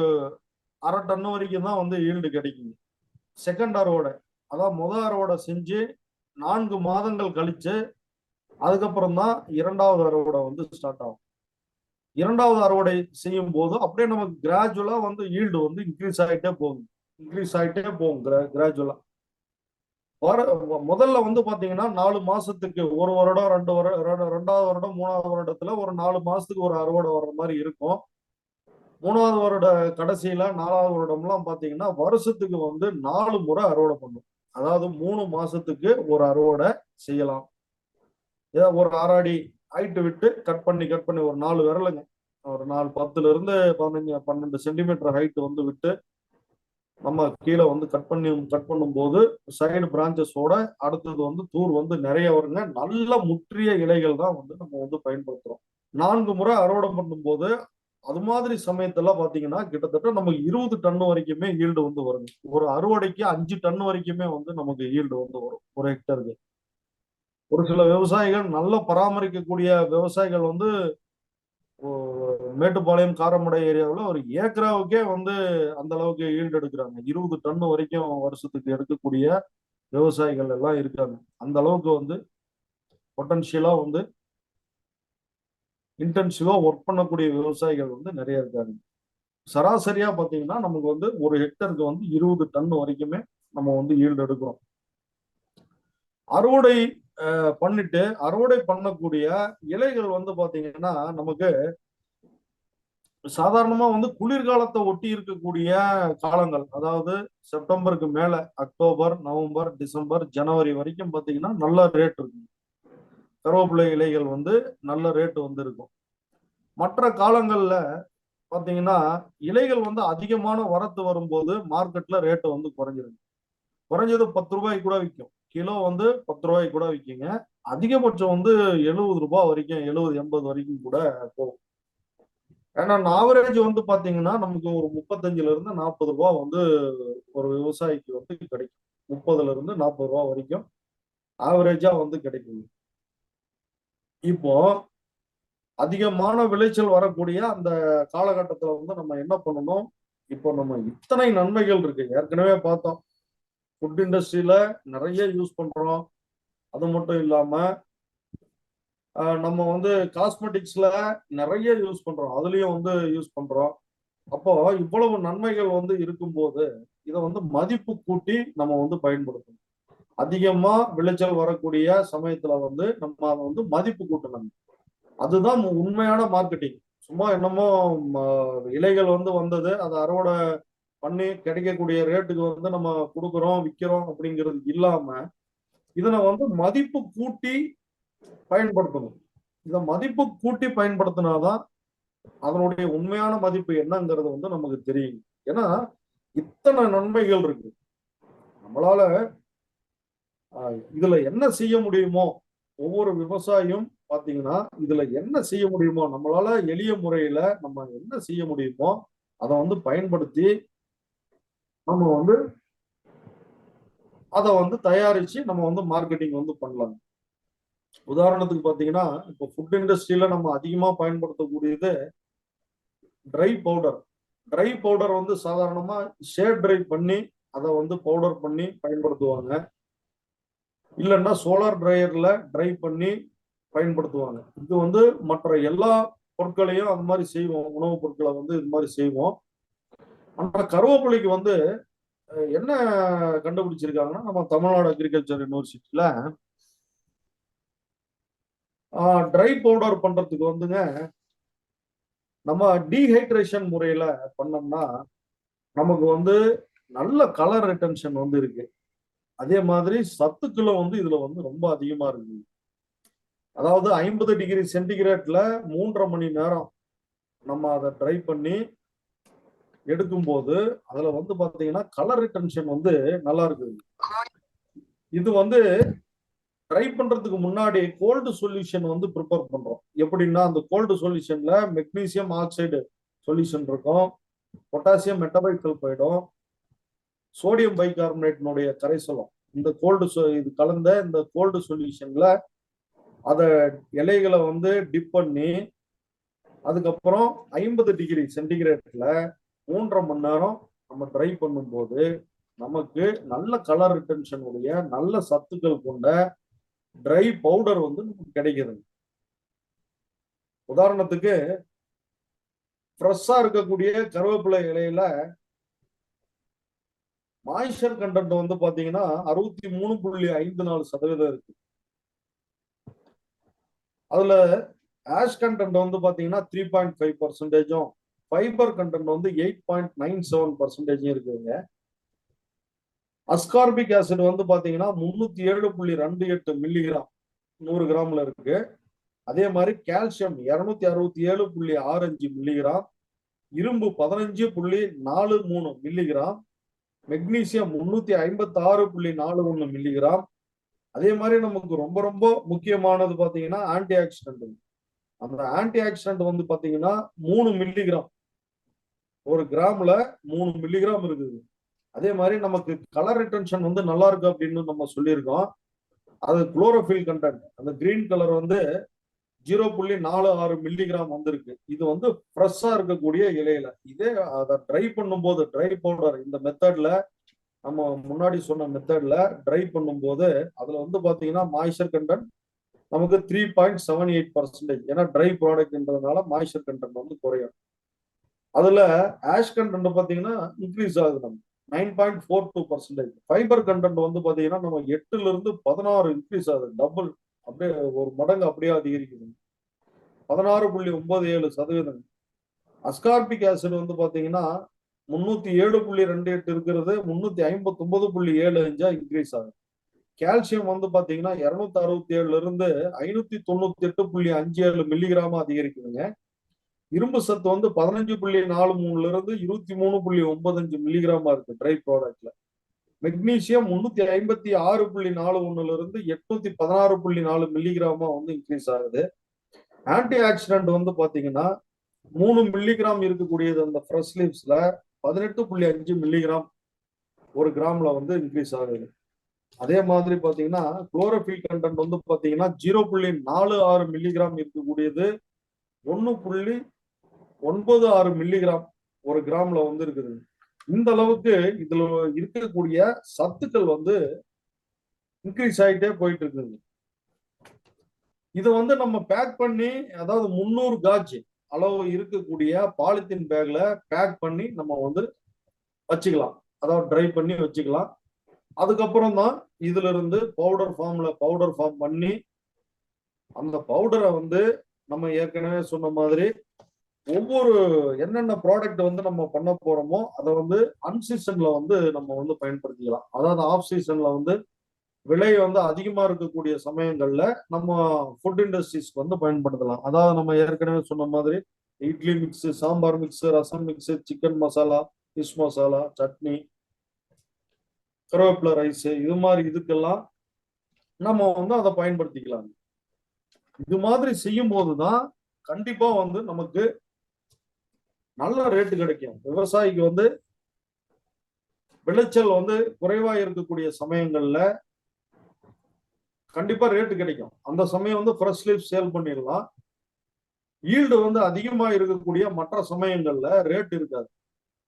Speaker 2: 1/2 டன் வரைக்கும் தான் வந்து ஈல்டு கிடைக்குங்க. செகண்ட் அறுவடை, அதாவது அறுவடை செஞ்சு 4 மாதங்கள் கழிச்சு அதுக்கப்புறம் தான் 2வது அறுவடை வந்து ஸ்டார்ட் ஆகும். 2வது அறுவடை செய்யும் போது அப்படியே நமக்கு கிராஜுவலா வந்து ஈல்டு வந்து இன்க்ரீஸ் ஆகிட்டே போகும் கிராஜுவலா. முதல்ல வந்து பாத்தீங்கன்னா 4 மாசத்துக்கு ஒரு வருடம் 2வது வருடம் 3வது வருடத்துல ஒரு 4 மாசத்துக்கு ஒரு அறுவடை வர்ற மாதிரி இருக்கும். 3வது வருட கடைசியில 4வது வருடம்லாம் பாத்தீங்கன்னா வருஷத்துக்கு வந்து 4 முறை அறுவடை பண்ணும். அதாவது 3 மாசத்துக்கு ஒரு அறுவடை செய்யலாம். ஏதோ ஒரு 1/2 அடி ஹைட் விட்டு கட் பண்ணி ஒரு 4 விரலுங்க, ஒரு 10ல இருந்து 12 சென்டிமீட்டர் ஹைட் வந்து விட்டு நம்ம கீழே வந்து கட் பண்ணும்போது சைடு பிரான்ச்சஸோட அடுத்தது வந்து தூர் வந்து நிறைய வருங்க. நல்ல முற்றிய இலைகள் தான் வந்து நம்ம வந்து பயன்படுத்துறோம். 4 முறை அறுவடை பண்ணும்போது அது மாதிரி சமயத்துல பாத்தீங்கன்னா கிட்டத்தட்ட நமக்கு 20 டன் வரைக்குமே ஈல்டு வந்து வருங்க. ஒரு அறுவடைக்கு 5 டன் வரைக்குமே வந்து நமக்கு ஈல்டு வந்து வரும் ஒரு ஹெக்டருக்கு. ஒரு சில விவசாயிகள் நல்ல பராமரிக்கக்கூடிய விவசாயிகள் வந்து மேட்டுப்பாளையம் காரமடை ஏரியாவில் ஒரு ஏக்கராவுக்கே வந்து அந்த அளவுக்கு ஈல்டு எடுக்கிறாங்க. 20 டன் வரைக்கும் வருஷத்துக்கு எடுக்கக்கூடிய விவசாயிகள் எல்லாம் இருக்காங்க. அந்த அளவுக்கு வந்து பொட்டன்ஷியலா வந்து இன்டென்சிவா ஒர்க் பண்ணக்கூடிய விவசாயிகள் வந்து நிறைய இருக்காங்க. சராசரியா பாத்தீங்கன்னா நமக்கு வந்து ஒரு ஹெக்டருக்கு வந்து 20 டன் வரைக்குமே நம்ம வந்து ஈல்டு எடுக்கிறோம். அறுவடை பண்ணிட்டு அறுவடை பண்ணக்கூடிய இலைகள் வந்து பாத்தீங்கன்னா நமக்கு சாதாரணமா வந்து குளிர்காலத்தை ஒட்டி இருக்கக்கூடிய காலங்கள், அதாவது செப்டம்பருக்கு மேல அக்டோபர், நவம்பர், டிசம்பர், ஜனவரி வரைக்கும் பாத்தீங்கன்னா நல்ல ரேட் இருக்கும். கருவேப்பிலை இலைகள் வந்து நல்ல ரேட் வந்து இருக்கும். மற்ற காலங்கள்ல பாத்தீங்கன்னா இலைகள் வந்து அதிகமான வரத்து வரும்போது மார்க்கெட்ல ரேட்டு வந்து குறைஞ்சது 10 ரூபாய்க்கு கூட விற்கும். கிலோ வந்து 10 ரூபாய்க்கு கூட விற்குங்க. அதிகபட்சம் வந்து 70 ரூபாய் வரைக்கும், 70-80 வரைக்கும் கூட போகும். ஏன்னா ஆவரேஜ் வந்து பாத்தீங்கன்னா நமக்கு ஒரு 35ல இருந்து 40 ரூபாய் வந்து ஒரு விவசாயிக்கு வந்து கிடைக்கும். 30ல இருந்து 40 ரூபாய் வரைக்கும் ஆவரேஜா வந்து கிடைக்கும். இப்போ அதிகமான விளைச்சல் வரக்கூடிய அந்த காலகட்டத்துல வந்து நம்ம என்ன பண்ணணும்? இப்போ நம்ம இத்தனை நன்மைகள் இருக்கு, ஏற்கனவே பார்த்தோம். ஃபுட் இண்டஸ்ட்ரியில நிறைய யூஸ் பண்றோம். அது மட்டும் இல்லாம நம்ம வந்து காஸ்மெட்டிக்ஸ்ல நிறைய யூஸ் பண்றோம், அதுலயும் வந்து யூஸ் பண்றோம். அப்போ இவ்வளவு நன்மைகள் வந்து இருக்கும்போது இதை வந்து மதிப்பு கூட்டி நம்ம வந்து பயன்படுத்தணும். அதிகமா விளைச்சல் வரக்கூடிய சமயத்துல வந்து நம்ம அதை வந்து மதிப்பு கூட்டணும். அதுதான் உண்மையான மார்க்கெட்டிங். சும்மா என்னமோ இலைகள் வந்து வந்தது அதை அறுவடை பண்ணி கிடைக்கக்கூடிய ரேட்டுக்கு வந்து நம்ம கொடுக்குறோம் விற்கிறோம் அப்படிங்கிறது இல்லாம இதனை வந்து மதிப்பு கூட்டி பயன்படுத்தணும். இதை மதிப்பு கூட்டி பயன்படுத்தினாதான் அதனுடைய உண்மையான மதிப்பு என்னங்கிறது வந்து நமக்கு தெரியும். ஏன்னா இத்தனை நன்மைகள் இருக்கு. நம்மளால இதுல என்ன செய்ய முடியுமோ, ஒவ்வொரு விவசாயியும் பாத்தீங்கன்னா இதுல என்ன செய்ய முடியுமோ, நம்மளால எளிய முறையில நம்ம என்ன செய்ய முடியுமோ அதை வந்து பயன்படுத்தி நம்ம வந்து அதை வந்து தயாரிச்சு நம்ம வந்து மார்க்கெட்டிங் வந்து பண்ணலாம். உதாரணத்துக்கு பாத்தீங்கன்னா இப்போ ஃபுட் இண்டஸ்ட்ரியில நம்ம அதிகமா பயன்படுத்தக்கூடியது ட்ரை பவுடர். ட்ரை பவுடர் வந்து சாதாரணமா ஷேட் ட்ரை பண்ணி அதை வந்து பவுடர் பண்ணி பயன்படுத்துவாங்க. இல்லைன்னா சோலார் ட்ரையர்ல ட்ரை பண்ணி பயன்படுத்துவாங்க. இது வந்து மற்ற எல்லா பொருட்களையும் அது மாதிரி செய்வோம், உணவுப் பொருட்களை வந்து இது மாதிரி செய்வோம். ஆனா கருவேப்பிலைக்கு வந்து என்ன கண்டுபிடிச்சிருக்காங்கன்னா நம்ம தமிழ்நாடு அக்ரிகல்ச்சர் யூனிவர்சிட்டியில ட்ரை பவுடர் பண்றதுக்கு வந்துங்க நம்ம டீஹைட்ரேஷன் முறையில பண்ணோம்னா நமக்கு வந்து நல்ல கலர் ரிட்டன்ஷன் வந்து இருக்கு. அதே மாதிரி சத்துக்களும் வந்து இதுல வந்து ரொம்ப அதிகமா இருக்கு. அதாவது 50 டிகிரி சென்டிகிரேட்ல 3.5 மணி நேரம் நம்ம அதை ட்ரை பண்ணி எடுக்கும்போது அதுல வந்து பாத்தீங்கன்னா கலர் ரிட்டன்ஷன் வந்து நல்லா இருக்குது. இது வந்து ட்ரை பண்றதுக்கு முன்னாடி கோல்டு சொல்யூஷன் வந்து ப்ரிப்பேர் பண்றோம். எப்படின்னா அந்த கோல்டு சொல்யூஷன்ல மெக்னீசியம் ஆக்சைடு சொல்யூஷன் இருக்கும், பொட்டாசியம் மெட்டபைசல்பைடும், சோடியம் பைகார்பனேட்டினுடைய கரைசலும் இந்த இது கலந்த இந்த கோல்டு சொல்யூஷன்ல அத இலைகளை வந்து டிப் பண்ணி அதுக்கப்புறம் 50 டிகிரி சென்டிகிரேட்ல 3.5 மணி நேரம் நம்ம ட்ரை பண்ணும்போது நமக்கு நல்ல கலர் ரிட்டன்ஷன் உடைய நல்ல சத்துக்கள் கொண்ட ட்ரை பவுடர் வந்து நமக்கு கிடைக்குது. உதாரணத்துக்கு ஃப்ரெஷ்ஷா இருக்கக்கூடிய கருவேப்பிலை இலையில மாய்ஸ்சர் கண்டென்ட் வந்து பாத்தீங்கன்னா 63.54% இருக்கு. அதுல ஆஷ் கண்டென்ட் வந்து பாத்தீங்கன்னா 3.5%, ஃபைபர் கண்டென்ட் வந்து 8.97% இருக்குங்க. அஸ்கார்பிக் ஆசிட் வந்து பாத்தீங்கன்னா 307.28 மில்லிகிராம் 100 கிராம்ல இருக்கு. அதே மாதிரி கால்சியம் 267.65 மில்லிகிராம், இரும்பு 15.43 மில்லிகிராம், மெக்னீசியம் 356.41 மில்லிகிராம். அதே மாதிரி நமக்கு ரொம்ப ரொம்ப முக்கியமானது பாத்தீங்கன்னா ஆன்டி ஆக்சிடென்ட். அந்த ஆன்டி ஆக்சிடென்ட் வந்து பாத்தீங்கன்னா 3 மில்லிகிராம், 1 கிராம்ல 3 மில்லிகிராம் இருக்குது. அதே மாதிரி நமக்கு கலர் ரிட்டன்ஷன் வந்து நல்லா இருக்கு அப்படின்னு நம்ம சொல்லியிருக்கோம். அது குளோரோஃபில் கண்டென்ட் அந்த கிரீன் கலர் வந்து 0.46 மில்லிகிராம் வந்திருக்கு. இது வந்து ஃப்ரெஷ்ஷா இருக்கக்கூடிய இலையில. இதே அதை ட்ரை பண்ணும்போது ட்ரை பவுடர் இந்த மெத்தட்ல நம்ம முன்னாடி சொன்ன மெத்தட்ல ட்ரை பண்ணும்போது அதுல வந்து பாத்தீங்கன்னா மாய்ஸ்சர் கண்டென்ட் நமக்கு 3.78%. ஏன்னா ட்ரை ப்ராடக்ட்ன்றதுனால மாய்ஸ்சர் கண்டென்ட் வந்து குறையும். அதுல ஆஷ் கண்டென்ட் பாத்தீங்கன்னா இன்க்ரீஸ் ஆகுது, நம்ம 9.42%. ஃபைபர் கண்டென்ட் வந்து பாத்தீங்கன்னா நம்ம 8ல இருந்து 16 இன்க்ரீஸ் ஆகுது, டபுள், அப்படியே ஒரு மடங்கு அப்படியே அதிகரிக்குது, 16.97%. அஸ்கார்பிக் ஆசிட் வந்து பாத்தீங்கன்னா 307.28 இருக்கிறது 359.75 இன்க்ரீஸ் ஆகுது. கால்சியம் வந்து பாத்தீங்கன்னா 267 இருந்து 598.57 மில்லிகிராமா அதிகரிக்குதுங்க. இரும்பு சத்து வந்து 15.43 இருந்து 23.95 மில்லிகிராமா இருக்கு ட்ரை ப்ராடக்ட்ல. மெக்னீசியம் 356.41 இருந்து 816.4 மில்லிகிராமா வந்து இன்க்ரீஸ் ஆகுது. ஆன்டி ஆக்சிடென்ட் வந்து பாத்தீங்கன்னா 3 மில்லிகிராம் இருக்கக்கூடியது அந்த ஃப்ரெஷ் லீவ்ஸ்ல 18.5 மில்லிகிராம் 1 கிராம்ல வந்து இன்க்ரீஸ் ஆகுது. அதே மாதிரி பாத்தீங்கன்னா குளோரோஃபில் கண்டென்ட் வந்து பாத்தீங்கன்னா 0.46 மில்லிகிராம் இருக்கக்கூடியது 1.96 மில்லிகிராம் 1 கிராம்ல வந்து இருக்குது. இந்த அளவுக்கு இதுல இருக்கக்கூடிய சத்துக்கள் வந்து இன்க்ரீஸ் ஆகிட்டே போயிட்டு இருக்குது. இதை வந்து நம்ம பேக் பண்ணி, அதாவது 300 காஜ் அளவு இருக்கக்கூடிய பாலித்தீன் பேக்ல பேக் பண்ணி நம்ம வந்து வச்சுக்கலாம், அதாவது ட்ரை பண்ணி வச்சுக்கலாம். அதுக்கப்புறம் தான் இதுல இருந்து பவுடர் ஃபார்ம் பண்ணி அந்த பவுடரை வந்து நம்ம ஏற்கனவே சொன்ன மாதிரி ஒவ்வொரு என்னென்ன ப்ராடக்ட் வந்து நம்ம பண்ண போறோமோ அதை வந்து அன்சீசன்ல வந்து நம்ம வந்து பயன்படுத்திக்கலாம். அதாவது ஆஃப் சீசன்ல வந்து விலை வந்து அதிகமா இருக்கக்கூடிய சமயங்கள்ல நம்ம ஃபுட் இண்டஸ்ட்ரீஸ்க்கு வந்து பயன்படுத்தலாம். அதாவது நம்ம ஏற்கனவே சொன்ன மாதிரி idli mix, sambar mix, rasam mix, chicken masala, fish masala, chutney, கருவேப்பிலை ரைஸ், இது மாதிரி இதுக்கெல்லாம் நம்ம வந்து அதை பயன்படுத்திக்கலாம். இது மாதிரி செய்யும் போதுதான் கண்டிப்பா வந்து நமக்கு நல்ல ரேட்டு கிடைக்கும். விவசாயிக்கு வந்து விளைச்சல் வந்து குறைவா இருக்கக்கூடிய சமயங்கள்ல கண்டிப்பா ரேட்டு கிடைக்கும். அந்த சமயம் வந்து ஃப்ரெஷ் லீஃப் சேல் பண்ணிடலாம். ஈல்டு வந்து அதிகமா இருக்கக்கூடிய மற்ற சமயங்கள்ல ரேட் இருக்காது.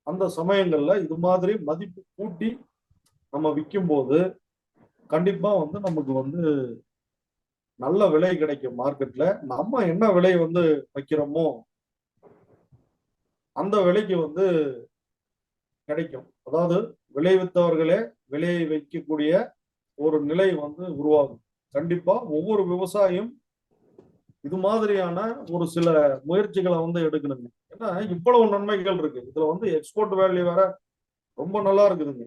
Speaker 2: அந்த சமயங்கள்ல இது மாதிரி மதிப்பு கூட்டி நம்ம விற்கும் போது கண்டிப்பா வந்து நமக்கு வந்து நல்ல விலை கிடைக்கும் மார்க்கெட்ல. நம்ம என்ன விலை வந்து வைக்கிறோமோ அந்த விலைக்கு வந்து கிடைக்கும். அதாவது விளைவித்தவர்களே விலையை வைக்கக்கூடிய ஒரு நிலை வந்து உருவாகும். கண்டிப்பா ஒவ்வொரு விவசாயியும் இது மாதிரியான ஒரு சில முயற்சிகளை வந்து எடுக்கணுங்க. ஏன்னா இவ்வளவு நன்மைகள் இருக்கு. இதுல வந்து எக்ஸ்போர்ட் வேல்யூ வேற ரொம்ப நல்லா இருக்குதுங்க.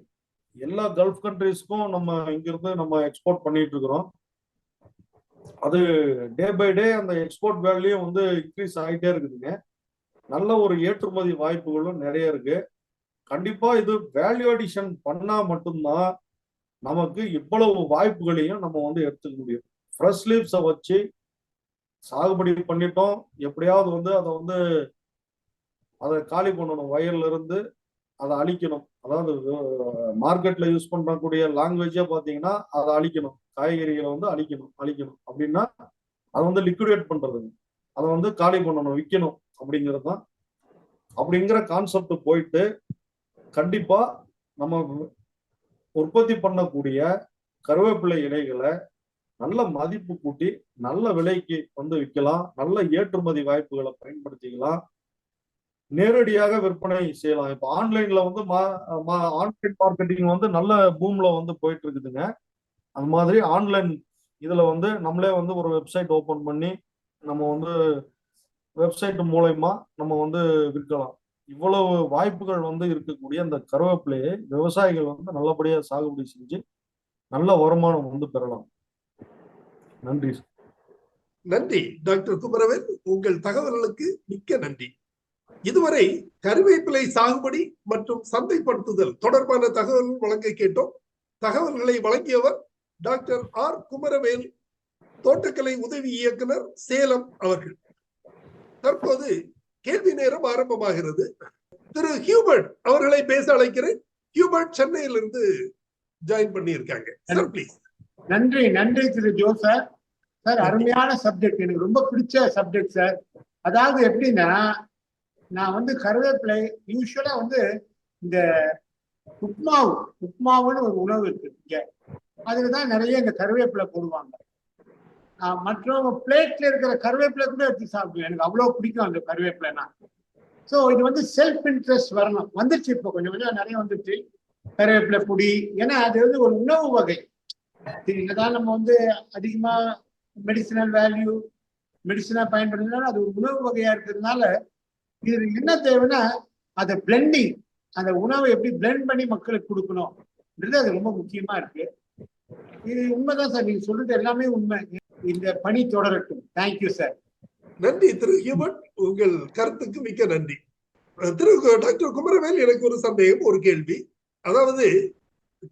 Speaker 2: எல்லா கல்ஃப் கண்ட்ரீஸ்க்கும் நம்ம இங்கிருந்து நம்ம எக்ஸ்போர்ட் பண்ணிட்டு இருக்கிறோம். அது டே பை டே அந்த எக்ஸ்போர்ட் வேல்யூ வந்து இன்க்ரீஸ் ஆகிட்டே இருக்குதுங்க. நல்ல ஒரு ஏற்றுமதி வாய்ப்புகளும் நிறைய இருக்கு. கண்டிப்பா இது வேல்யூ அடிஷன் பண்ணா மட்டும்தான் நமக்கு இவ்வளவு வாய்ப்புகளையும் நம்ம வந்து எடுத்துக்க முடியும். ஃப்ரெஷ் லீவ்ஸை வச்சு சாகுபடி பண்ணிட்டோம், எப்படியாவது வந்து அதை காலி பண்ணணும், வயல்ல இருந்து அதை அழிக்கணும். அதாவது மார்க்கெட்ல யூஸ் பண்ணக்கூடிய லாங்குவேஜா பாத்தீங்கன்னா அதை அழிக்கணும், காய்கறிகளை வந்து அழிக்கணும் அழிக்கணும் அப்படின்னா அதை வந்து லிக்விடேட் பண்றதுங்க, அதை வந்து காலி பண்ணணும், விற்கணும் அப்படிங்கிறது தான். அப்படிங்கிற கான்செப்ட் போயிட்டு கண்டிப்பா நம்ம உற்பத்தி பண்ணக்கூடிய கருவேப்பிலை இலைகளை நல்ல மதிப்பு கூட்டி நல்ல விலைக்கு வந்து விற்கலாம், நல்ல ஏற்றுமதி வாய்ப்புகளை பயன்படுத்திக்கலாம், நேரடியாக விற்பனை செய்யலாம். இப்போ ஆன்லைன்ல வந்து ஆன்லைன் மார்க்கெட்டிங் வந்து நல்ல பூம்ல வந்து போயிட்டு இருக்குதுங்க. அது மாதிரி ஆன்லைன் இதுல வந்து நம்மளே வந்து ஒரு வெப்சைட் ஓபன் பண்ணி நம்ம வந்து வெப்சைட் மூலயமா நம்ம வந்து விற்கலாம். இவ்வளவு வாய்ப்புகள் வந்து இருக்கக்கூடிய அந்த கருவேப்பிலையை விவசாயிகள் வந்து நல்லபடியா சாகுபடி செஞ்சு நல்ல வருமானம் வந்து பெறலாம். நன்றி.
Speaker 1: நன்றி டாக்டர் குமரவேல், உங்கள் தகவல்களுக்கு மிக்க நன்றி. இதுவரை கருவேப்பிலை சாகுபடி மற்றும் சந்தைப்படுத்துதல் தொடர்பான தகவல்கள் வழங்க கேட்டோம். தகவல்களை வழங்கியவர் டாக்டர் ஆர் குமரவேல், தோட்டக்கலை உதவி இயக்குனர், சேலம் அவர்கள். தற்போது கேள்வி நேரம் ஆரம்பமாகிறது. திரு ஹியூபர்ட் அவர்களை பேச அழைக்கிறேன். ஹியூபர்ட் சென்னையிலிருந்து ஜாயின் பண்ணி இருக்காங்க. Sir please.
Speaker 3: நன்றி நன்றி திரு ஜோ சார். சார் அருமையான சப்ஜெக்ட், எனக்கு ரொம்ப பிடிச்ச சப்ஜெக்ட் சார். அதாவது எப்படின்னா, நான் வந்து கருவேப்பிலை யூஸ்வலா வந்து இந்த உப்மாவுன்னு ஒரு உணவு இருக்கு இங்க, அதுக்குதான் நிறைய இந்த கருவேப்பிலை போடுவாங்க. மற்றவங்க பிளேட்ல இருக்கிற கருவேப்பிலை கூட எடுத்து சாப்பிடுவேன், எனக்கு அவ்வளவு பிடிக்கும் அந்த கருவேப்பிலைனா. ஸோ இது வந்து செல்ஃப் இன்ட்ரெஸ்ட் வரணும், வந்துச்சு இப்போ கொஞ்சம் கொஞ்சம் நிறைய வந்துச்சு கருவேப்பிலை பொடி. ஏன்னா அது வந்து ஒரு உணவு வகை. இதுதான் நம்ம வந்து அதிகமா மெடிசினல் வேல்யூ மெடிசனா பயன்படுத்தினாலும் அது ஒரு உணவு வகையா இருக்கிறதுனால இது என்ன தேவைன்னா அதை பிளெண்டிங், அந்த உணவை எப்படி பிளெண்ட் பண்ணி மக்களுக்கு கொடுக்கணும்ன்றது அது ரொம்ப முக்கியமா இருக்கு. இது உண்மைதான் சார், நீங்க சொல்றது எல்லாமே உண்மை. இந்த பணி தொடரட்டும். Thank you sir.
Speaker 1: நன்றி திரு ஹியூபர்ட், உங்கள் கருத்துக்கு மிக்க நன்றி. திரு டாக்டர் குமரவேல், எனக்கு ஒரு சந்தேகம், ஒரு கேள்வி. அதாவது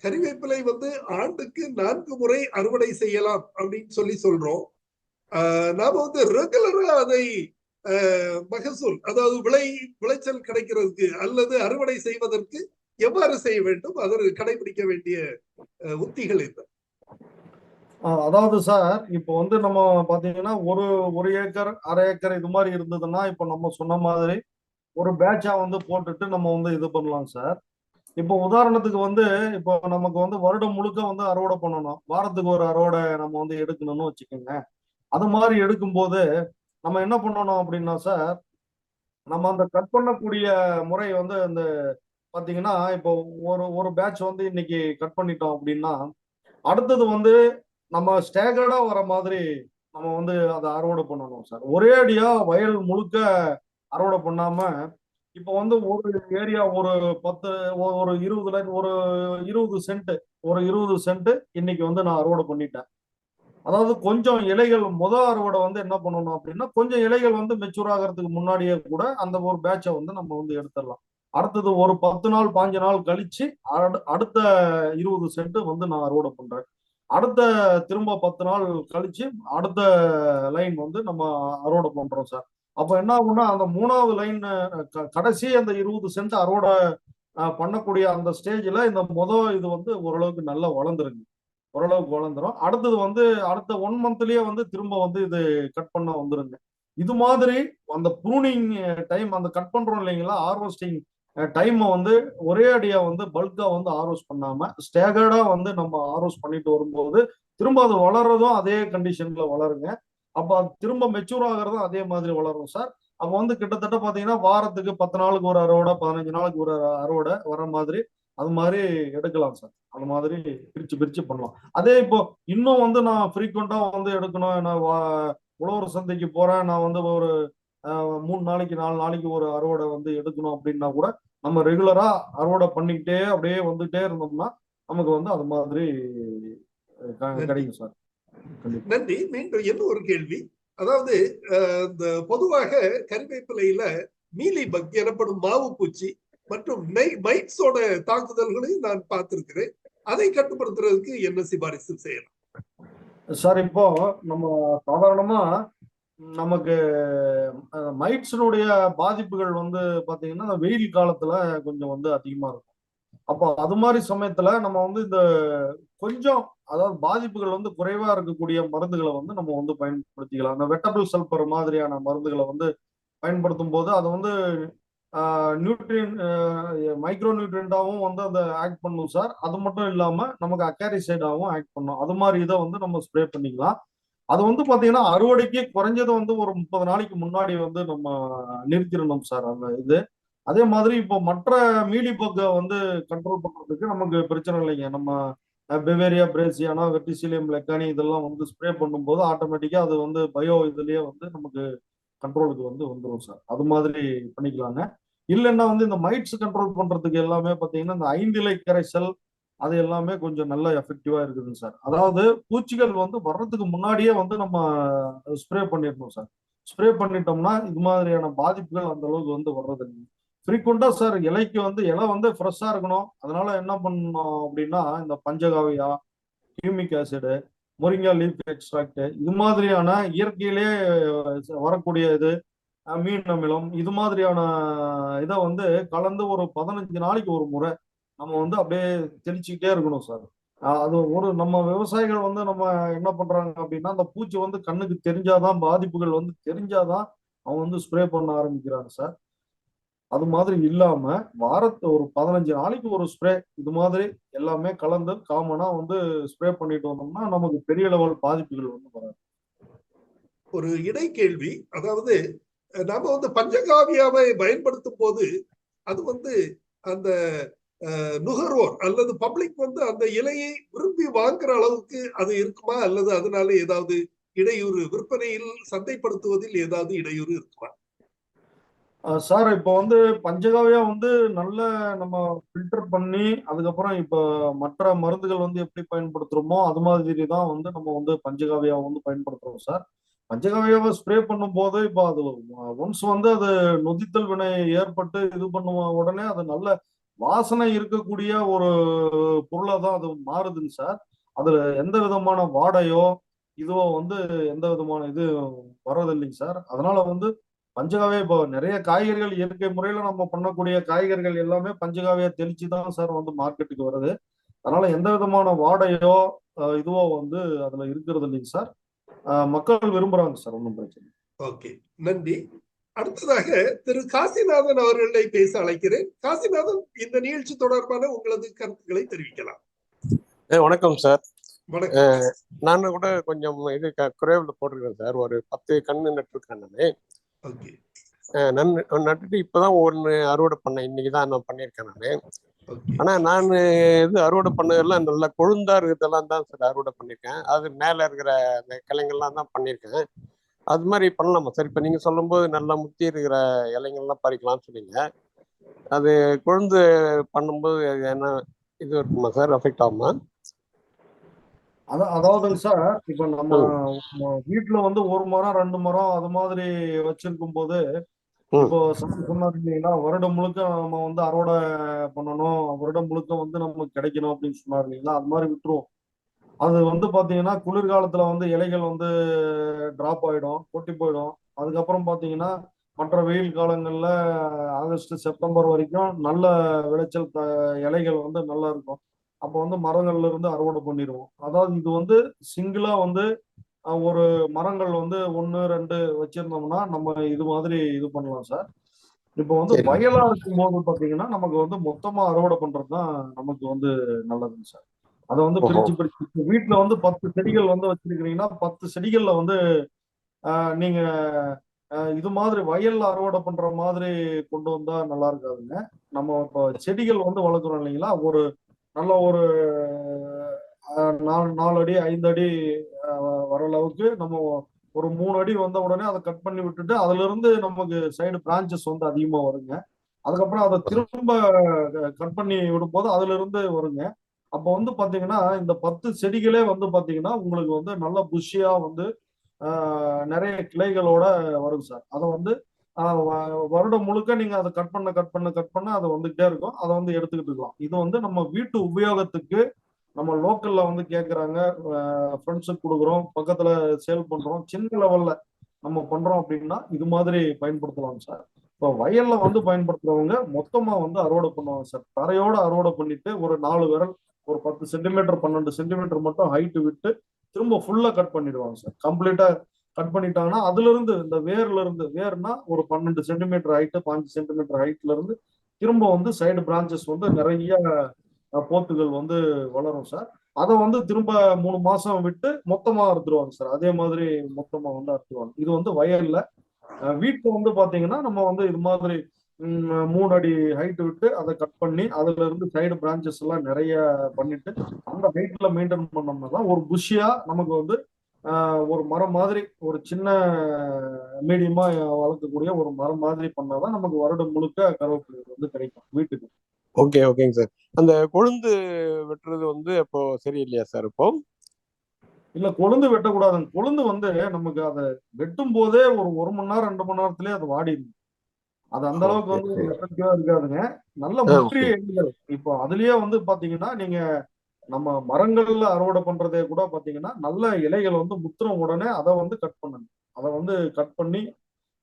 Speaker 1: கறிவேப்பிலை வந்து ஆண்டுக்கு 4 முறை அறுவடை செய்யலாம் அப்படின்னு சொல்றோம். நாம வந்து ரெகுலரா அதை மகசூல், அதாவது விளைச்சல் கிடைக்கிறதுக்கு அல்லது அறுவடை செய்வதற்கு எவ்வாறு செய்ய வேண்டும், அதற்கு கடைபிடிக்க வேண்டிய உத்திகள் என்ன?
Speaker 2: அதாவது சார், இப்போ வந்து நம்ம பாத்தீங்கன்னா ஒரு ஏக்கர், அரை ஏக்கர் இது மாதிரி இருந்ததுன்னா, இப்போ நம்ம சொன்ன மாதிரி ஒரு பேட்சா வந்து போட்டுட்டு நம்ம வந்து இது பண்ணலாம் சார். இப்போ உதாரணத்துக்கு வந்து இப்போ நமக்கு வந்து வருடம் முழுக்க வந்து அறுவடை பண்ணணும், வாரத்துக்கு ஒரு அறுவடை நம்ம வந்து எடுக்கணும்னு வச்சுக்கோங்க. அது மாதிரி எடுக்கும்போது நம்ம என்ன பண்ணணும் அப்படின்னா சார், நம்ம அந்த கட் பண்ணக்கூடிய முறை வந்து அந்த பாத்தீங்கன்னா, இப்போ ஒரு பேட்ச் வந்து இன்னைக்கு கட் பண்ணிட்டோம் அப்படின்னா, அடுத்தது வந்து நம்ம ஸ்டேகர்டா வர மாதிரி நம்ம வந்து அதை அறுவடை பண்ணணும் சார். ஒரே அடியா வயல் முழுக்க அறுவடை பண்ணாம, இப்போ வந்து ஒரு ஏரியா ஒரு 10 ஒரு 20 லைன் ஒரு 20 சென்ட் இன்னைக்கு வந்து நான் அறுவடை பண்ணிட்டேன். அதாவது கொஞ்சம் இலைகள் அறுவடை வந்து என்ன பண்ணணும் அப்படின்னா, கொஞ்சம் இலைகள் வந்து மெச்சூர் ஆகிறதுக்கு முன்னாடியே கூட அந்த ஒரு பேட்சை வந்து நம்ம வந்து எடுத்துடலாம். அடுத்தது ஒரு 10 நாள் 15 நாள் கழிச்சு அடுத்த 20 சென்ட் வந்து நான் அறுவடை பண்றேன். அடுத்த திரும்ப 10 நாள் கழிச்சு அடுத்த லைன் வந்து நம்ம அறுவடை பண்றோம் சார். அப்ப என்ன ஆகும்னா, அந்த 3வது லைன் கடைசி அந்த 20 சென்ட் அறுவடை பண்ணக்கூடிய அந்த ஸ்டேஜ்ல இந்த இது வந்து ஓரளவுக்கு நல்லா வளர்ந்துருங்க, ஓரளவுக்கு வளர்ந்துரும். அடுத்தது வந்து அடுத்த 1 மந்த்லயே வந்து திரும்ப வந்து இது கட் பண்ண வந்துருங்க. இது மாதிரி அந்த ப்ரூனிங் டைம், அந்த கட் பண்றோம் இல்லைங்களா, ஹார்வெஸ்டிங் டைமை வந்து ஒரே அடியா வந்து பல்கா வந்து ஹார்வெஸ்ட் பண்ணாம ஸ்டேகர்டா வந்து நம்ம ஹார்வெஸ்ட் பண்ணிட்டு வரும்போது திரும்ப அது வளர்றதும் அதே கண்டிஷன்ல வளருங்க. அப்ப அது திரும்ப மெச்சூர் ஆகிறதும் அதே மாதிரி வளரும் சார். அப்ப வந்து கிட்டத்தட்ட பாத்தீங்கன்னா வாரத்துக்கு 10 நாளுக்கு ஒரு அறுவடை, 15 நாளுக்கு ஒரு அறுவடை வர மாதிரி அது மாதிரி எடுக்கலாம் சார். அந்த மாதிரி பிரிச்சு பண்ணலாம். அதே இப்போ இன்னும் வந்து நான் ஃப்ரீக்வெண்டா வந்து எடுக்கணும், நான் உழவர் சந்தைக்கு போறேன், நான் வந்து ஒரு 3 நாளைக்கு 4 நாளைக்கு ஒரு அறுவடை வந்து எடுக்கணும் அப்படின்னா கூட நம்ம ரெகுலரா அறுவடை பண்ணிக்கிட்டே அப்படியே வந்துட்டே இருந்தோம்னா நமக்கு வந்து அது மாதிரி கிடைக்கும் சார். கண்டிப்பா.
Speaker 1: நன்றி. மீண்டும் என்ன ஒரு கேள்வி, அதாவது இந்த பொதுவாக கறிவேப்பிலையில மீலி பக் எனப்படும் மாவு பூச்சி மற்றும் மைட்ஸோட தாக்குதல்களை நான் பார்த்திருக்கிறேன். அதை கட்டுப்படுத்துறதுக்கு என்ன சிபாரிசு செய்யலாம்
Speaker 2: சார்? இப்போ நம்ம சாதாரணமா நமக்கு மைட்ஸினுடைய பாதிப்புகள் வந்து பாத்தீங்கன்னா வெயில் காலத்துல கொஞ்சம் வந்து அதிகமா இருக்கும். அப்போ அது மாதிரி சமயத்துல நம்ம வந்து இந்த கொஞ்சம், அதாவது பாதிப்புகள் வந்து குறைவா இருக்கக்கூடிய மருந்துகளை வந்து நம்ம வந்து பயன்படுத்திக்கலாம். அந்த வெட்டபிள் சல்பர் மாதிரியான மருந்துகளை வந்து பயன்படுத்தும் போது அது வந்து நியூட்ரியன் மைக்ரோ நியூட்ரியண்டாவும் வந்து அதை ஆக்ட் பண்ணும் சார். அது மட்டும் இல்லாம நமக்கு அக்காரிசைடாவும் ஆக்ட் பண்ணும். அது மாதிரி இதை வந்து நம்ம ஸ்ப்ரே பண்ணிக்கலாம். அது வந்து பாத்தீங்கன்னா அறுவடைக்கு குறைஞ்சது வந்து ஒரு 30 நாளைக்கு முன்னாடி வந்து நம்ம நிறுத்திடணும் சார் அந்த இது. அதே மாதிரி இப்போ மற்ற மீலி பக்கை வந்து கண்ட்ரோல் பண்றதுக்கு நமக்கு பிரச்சனை இல்லைங்க. நம்ம பெவேரியா பிரேசியானா வெர்டிசிலியம் லெக்கானி இதெல்லாம் வந்து ஸ்ப்ரே பண்ணும்போது ஆட்டோமேட்டிக்கா அது வந்து பயோ இதுலயே வந்து நமக்கு கண்ட்ரோலுக்கு வந்து வந்துடும் சார். அது மாதிரி பண்ணிக்கலாங்க. இல்லைன்னா வந்து இந்த மைட்ஸ் கண்ட்ரோல் பண்றதுக்கு எல்லாமே பாத்தீங்கன்னா இந்த 5 இலை கரைசல் அது எல்லாமே கொஞ்சம் நல்ல எஃபெக்டிவா இருக்குதுங்க சார். அதாவது பூச்சிகள் வந்து வர்றதுக்கு முன்னாடியே வந்து நம்ம ஸ்ப்ரே பண்ணிடணும் சார். ஸ்ப்ரே பண்ணிட்டோம்னா இது மாதிரியான பாதிப்புகள் அந்த அளவுக்கு வந்து வர்றது இல்லை. ஃப்ரீக்வெண்டா சார் இலைக்கு வந்து இலை வந்து ஃப்ரெஷ்ஷா இருக்கணும். அதனால என்ன பண்ணணும் அப்படின்னா இந்த panchagavya, humic acid, moringa leaf extract இது மாதிரியான இயற்கையிலே வரக்கூடிய இது, மீன் அமிலம் இது மாதிரியான இதை வந்து கலந்து ஒரு 15 நாளைக்கு ஒரு முறை நம்ம வந்து அப்படியே தெளிச்சுக்கிட்டே இருக்கணும் சார். அது ஒரு நம்ம விவசாயிகள் வந்து நம்ம என்ன பண்றாங்க அப்படின்னா அந்த பூச்சி வந்து கண்ணுக்கு தெரிஞ்சாதான், பாதிப்புகள் வந்து தெரிஞ்சாதான் அவங்க வந்து ஸ்ப்ரே பண்ண ஆரம்பிக்கிறாங்க சார். அது மாதிரி இல்லாம வாரத்து ஒரு 15 நாளைக்கு ஒரு ஸ்ப்ரே இது மாதிரி எல்லாமே கலந்து காமனா வந்து ஸ்ப்ரே பண்ணிட்டு வந்தோம்னா நமக்கு பெரிய லெவல் பாதிப்புகள் வந்து வராது.
Speaker 1: ஒரு இடை கேள்வி, அதாவது நாம வந்து பஞ்சகாவியாவை பயன்படுத்தும் போது அது வந்து அந்த நுகர்வோர் அல்லது பப்ளிக் வந்து அந்த இலையை விரும்பி வாங்குற அளவுக்கு அது இருக்குமா, அல்லது அதனால ஏதாவது இடையூறு, விற்பனையில் சந்தைப்படுத்துவதில் ஏதாவது இடையூறு இருக்குமா?
Speaker 2: சார் இப்போ வந்து பஞ்சகாவியா வந்து நல்ல நம்ம ஃபில்டர் பண்ணி அதுக்கப்புறம் இப்போ மற்ற மருந்துகள் வந்து எப்படி பயன்படுத்துறோமோ அது மாதிரி தான் வந்து நம்ம வந்து பஞ்சகாவியா வந்து பயன்படுத்துறோம் சார். பஞ்சகாவியாவை ஸ்ப்ரே பண்ணும்போது இப்போ அது ஒன்ஸ் வந்து அது நொதித்தல் வினை ஏற்பட்டு இது பண்ணுவ உடனே அது நல்ல வாசனை இருக்கக்கூடிய ஒரு பொருளா தான் அது மாறுதுங்க சார். அதுல எந்த விதமான வாடையோ இதுவோ வந்து எந்த விதமான இது வர்றதில்லைங்க சார். அதனால வந்து பஞ்சகாவியா இப்போ நிறைய காய்கறிகள் இயற்கை முறையில நம்ம பண்ணக்கூடிய காய்கறிகள் எல்லாமே பஞ்சகாவியா தெளிச்சு தான் சார் வந்து மார்க்கெட்டுக்கு வருது. அதனால எந்த விதமான வாடையோ இதுவோ வந்து அதுல இருக்கிறது இல்லைங்க சார். மக்கள் விரும்புறாங்க சார், ஒன்றும் பிரச்சனை.
Speaker 1: ஓகே, நன்றி. அடுத்ததாக திரு காசிநாதன் அவர்களை பேச அழைக்கிறேன். காசிநாதன், இந்த நிகழ்ச்சி தொடர்பான உங்களது கருத்துக்களை தெரிவிக்கலாம்.
Speaker 4: வணக்கம் சார்.
Speaker 1: வணக்கம்.
Speaker 4: நானும் கூட கொஞ்சம் இது குறைவுல போட்டிருக்கேன் சார். ஒரு 10 கண்ணு நட்டுருக்கேன் நானு.
Speaker 1: ஓகே.
Speaker 4: நட்டுட்டு இப்பதான் ஒன்று அறுவடை பண்ணேன். இன்னைக்குதான் நான் பண்ணியிருக்கேன் நானு.
Speaker 1: ஓகே.
Speaker 4: ஆனா நான் இது அறுவடை பண்ணதெல்லாம் நல்லா கொழுந்தா இருக்கிறதெல்லாம் தான் சார் அறுவடை பண்ணியிருக்கேன். அது மேல இருக்கிற அந்த கிளைங்கள்லாம் தான் பண்ணியிருக்கேன். அது மாதிரி பண்ணலாமா சார்? இப்ப நீங்க சொல்லும்போது நல்லா முத்தி இருக்கிற இலைங்கள்லாம் பறிக்கலாம்னு சொன்னீங்க. அது கொழுந்து பண்ணும்போது என்ன இது இருக்குமா சார்? அஃபெக்ட் ஆகுமா?
Speaker 2: அதாவதுங்க சார், இப்ப நம்ம வீட்டுல வந்து 1 மரம் 2 மரம் அது மாதிரி வச்சிருக்கும் போது இப்போ சொன்னாருங்களா வருடம் முழுக்க நம்ம வந்து அறுவடை பண்ணணும், வருடம் முழுக்க வந்து நமக்கு கிடைக்கணும் அப்படின்னு சொன்னாரு இல்லைங்களா? அது மாதிரி விட்டுருவோம். அது வந்து பாத்தீங்கன்னா குளிர்காலத்துல வந்து இலைகள் வந்து டிராப் ஆயிடும், கொட்டி போயிடும். அதுக்கப்புறம் பாத்தீங்கன்னா மற்ற வெயில் காலங்கள்ல ஆகஸ்ட் செப்டம்பர் வரைக்கும் நல்ல விளைச்சல் இலைகள் வந்து நல்லா இருக்கும். அப்போ வந்து மரங்கள்ல இருந்து அறுவடை பண்ணிடுவோம். அதாவது இது வந்து சிங்கிளா வந்து ஒரு மரங்கள் வந்து 1 2 வச்சிருந்தோம்னா நம்ம இது மாதிரி இது பண்ணலாம் சார். இப்போ வந்து வயலா இருக்கும் போது பாத்தீங்கன்னா நமக்கு வந்து மொத்தமா அறுவடை பண்றது தான் நமக்கு வந்து நல்லதுங்க சார். அதை வந்து பிரிச்சு வீட்டுல வந்து 10 செடிகள் வந்து வச்சிருக்கிறீங்கன்னா 10 செடிகள்ல வந்து நீங்க இது மாதிரி வயல்ல அறுவடை பண்ற மாதிரி கொண்டு வந்தா நல்லா இருக்காதுங்க. நம்ம இப்போ செடிகள் வந்து வளர்க்குறோம் இல்லைங்களா, ஒரு நல்ல ஒரு 4 அடி 5 அடி வர அளவுக்கு நம்ம ஒரு 3 அடி வந்த உடனே அதை கட் பண்ணி விட்டுட்டு அதுல இருந்து நமக்கு சைடு பிரான்ச்சஸ் வந்து அதிகமா வருங்க. அதுக்கப்புறம் அதை திரும்ப கட் பண்ணி விடும்போது அதுல இருந்து வருங்க. அப்போ வந்து பாத்தீங்கன்னா இந்த 10 செடிகளே வந்து பாத்தீங்கன்னா உங்களுக்கு வந்து நல்ல புஷ்ஷியா வந்து நிறைய கிளைகளோட வரும் சார். அதை வந்து வருடம் முழுக்க நீங்க அதை கட் பண்ண அதை வந்துகிட்டே இருக்கும். அதை வந்து எடுத்துக்கிட்டு இருக்கலாம். இது வந்து நம்ம வீட்டு உபயோகத்துக்கு நம்ம லோக்கல்ல வந்து கேட்கறாங்க, ஃப்ரெண்ட்ஸுக்கு கொடுக்குறோம், பக்கத்துல சேல் பண்றோம், சின்ன லெவல்ல நம்ம பண்றோம் அப்படின்னா இது மாதிரி பயன்படுத்தலாம் சார். இப்போ வயல்ல வந்து பயன்படுத்துறவங்க மொத்தமா வந்து அறுவடை பண்ணுவாங்க சார். தரையோட அறுவடை பண்ணிட்டு ஒரு 4 விரல், ஒரு 10 சென்டிமீட்டர் 12 சென்டிமீட்டர் மட்டும் ஹைட் விட்டு திரும்ப ஃபுல்லா கட் பண்ணிடுவாங்க சார். கம்ப்ளீட்டா கட் பண்ணிட்டாங்கன்னா அதுல இருந்து இந்த வேர்னா ஒரு 12 சென்டிமீட்டர் ஹைட்டு 5 சென்டிமீட்டர் ஹைட்ல இருந்து திரும்ப வந்து சைடு பிரான்ச்சஸ் வந்து நிறைய போத்துகள் வந்து வளரும் சார். அதை வந்து திரும்ப 3 மாசம் விட்டு மொத்தமா அறுத்துருவாங்க சார். அதே மாதிரி மொத்தமா வந்து அறுத்துருவாங்க. இது வந்து வயல்ல. வீட்டுல வந்து பாத்தீங்கன்னா நம்ம வந்து இது மாதிரி 3 அடி ஹைட் விட்டு அதை கட் பண்ணி அதுல இருந்து சைடு பிரான்ச்சஸ் எல்லாம் நிறைய பண்ணிட்டு அந்த ஹைட்ல மெயின்டைன் பண்ணோம்னா தான் ஒரு புஷியா நமக்கு வந்து ஒரு மரம் மாதிரி ஒரு சின்ன மீடியமா வளர்க்கக்கூடிய ஒரு மரம் மாதிரி பண்ணாதான் நமக்கு வருடம் முழுக்க கருவேப்பிலை வந்து கிடைக்கும் வீட்டுக்கு.
Speaker 4: ஓகே, ஓகேங்க சார். அந்த கொழுந்து வெட்டுறது வந்து அப்போ சரியில்லையா சார்? இப்போ
Speaker 2: இல்ல, கொழுந்து வெட்டக்கூடாதுங்க. கொழுந்து வந்து நமக்கு அதை வெட்டும் போதே ஒரு மணி நேரம் 2 மணி நேரத்திலேயே அது வாடிடும். அது அந்த அளவுக்கு
Speaker 4: ஓகே,
Speaker 2: வந்து
Speaker 4: சரி.
Speaker 2: எஃபெக்டிவா இருக்காதுங்க. நல்ல
Speaker 4: ஓகே.
Speaker 2: முற்றிய இலைகள். இப்போ அதுலயே வந்து பாத்தீங்கன்னா நீங்க நம்ம மரங்கள்ல அறுவடை பண்றதே கூட பாத்தீங்கன்னா நல்ல இலைகள் வந்து முத்துற உடனே அதை வந்து கட் பண்ணணும். அதை வந்து கட் பண்ணி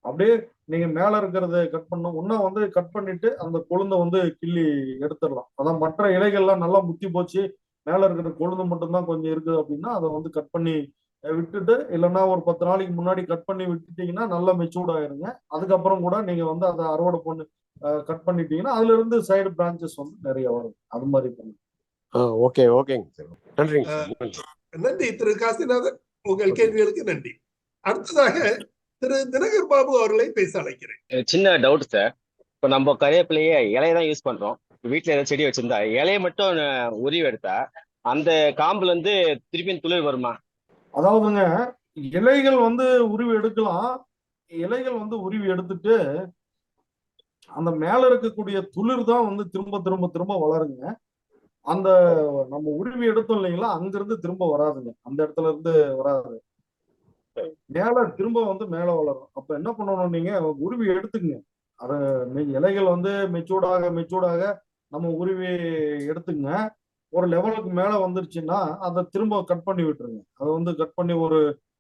Speaker 2: அப்படியே நீங்க மேல இருக்கிறத கட் பண்ணணும். இன்னும் வந்து கட் பண்ணிட்டு அந்த கொழுந்தை வந்து கிள்ளி எடுத்துடலாம். அதான் மற்ற இலைகள்லாம் நல்லா முத்தி போச்சு, மேல இருக்கிற கொழுந்து மட்டும்தான் கொஞ்சம் இருக்குது அப்படின்னா அதை வந்து கட் பண்ணி விட்டுட்டு, இல்லைன்னா ஒரு 10 நாளைக்கு முன்னாடி கட் பண்ணி விட்டுட்டீங்கன்னா நல்லா மெச்சூர்ட் ஆயிருங்க. அதுக்கப்புறம் கூட நீங்க வந்து அதை அறுவடை பண்ணி கட் பண்ணிட்டீங்கன்னா அதுல இருந்து சைடு பிரான்ச்சஸ் வந்து நிறைய வரும். அது மாதிரி பண்ணுங்க.
Speaker 4: ஓகே, ஓகேங்க சார். நன்றிங்க சார். நன்றி.
Speaker 1: நன்றி திரு காசிநாதன், உங்கள் கேள்விகளுக்கு நன்றி. அடுத்ததாக திரு தினகர் பாபு அவர்களை பேச அழைக்கிறேன்.
Speaker 5: சின்ன டவுட் சார். இப்போ நம்ம கறிவேப்பிலையே இலையை தான் யூஸ் பண்றோம். வீட்டுல ஏதாவது செடி வச்சிருந்தா இலையை மட்டும் உருவி எடுத்தா அந்த காம்புல இருந்து திருப்பியும் துளிர் வருமா?
Speaker 2: அதாவதுங்க, இலைகள் வந்து உருவி எடுக்கலாம். இலைகள் வந்து உருவி எடுத்துட்டு அந்த மேல இருக்கக்கூடிய துளிர் தான் வந்து திரும்ப திரும்ப திரும்ப வளருங்க. அந்த நம்ம உருவி எடுத்தோம் இல்லைங்களா, அங்கிருந்து திரும்ப வராதுங்க. அந்த இடத்துல இருந்து வராது. மேல திரும்ப வந்து மேல வளரும். அப்ப என்ன பண்ணணும், நீங்க உருவி எடுத்துக்கங்க. அது இலைகள் வந்து மெச்சூர்டாக நம்ம உருவி எடுத்துங்க. ஒரு லெவலுக்கு மேல வந்துருச்சுன்னா அதை திரும்ப கட் பண்ணி விட்டுருங்க. அதை வந்து கட் பண்ணி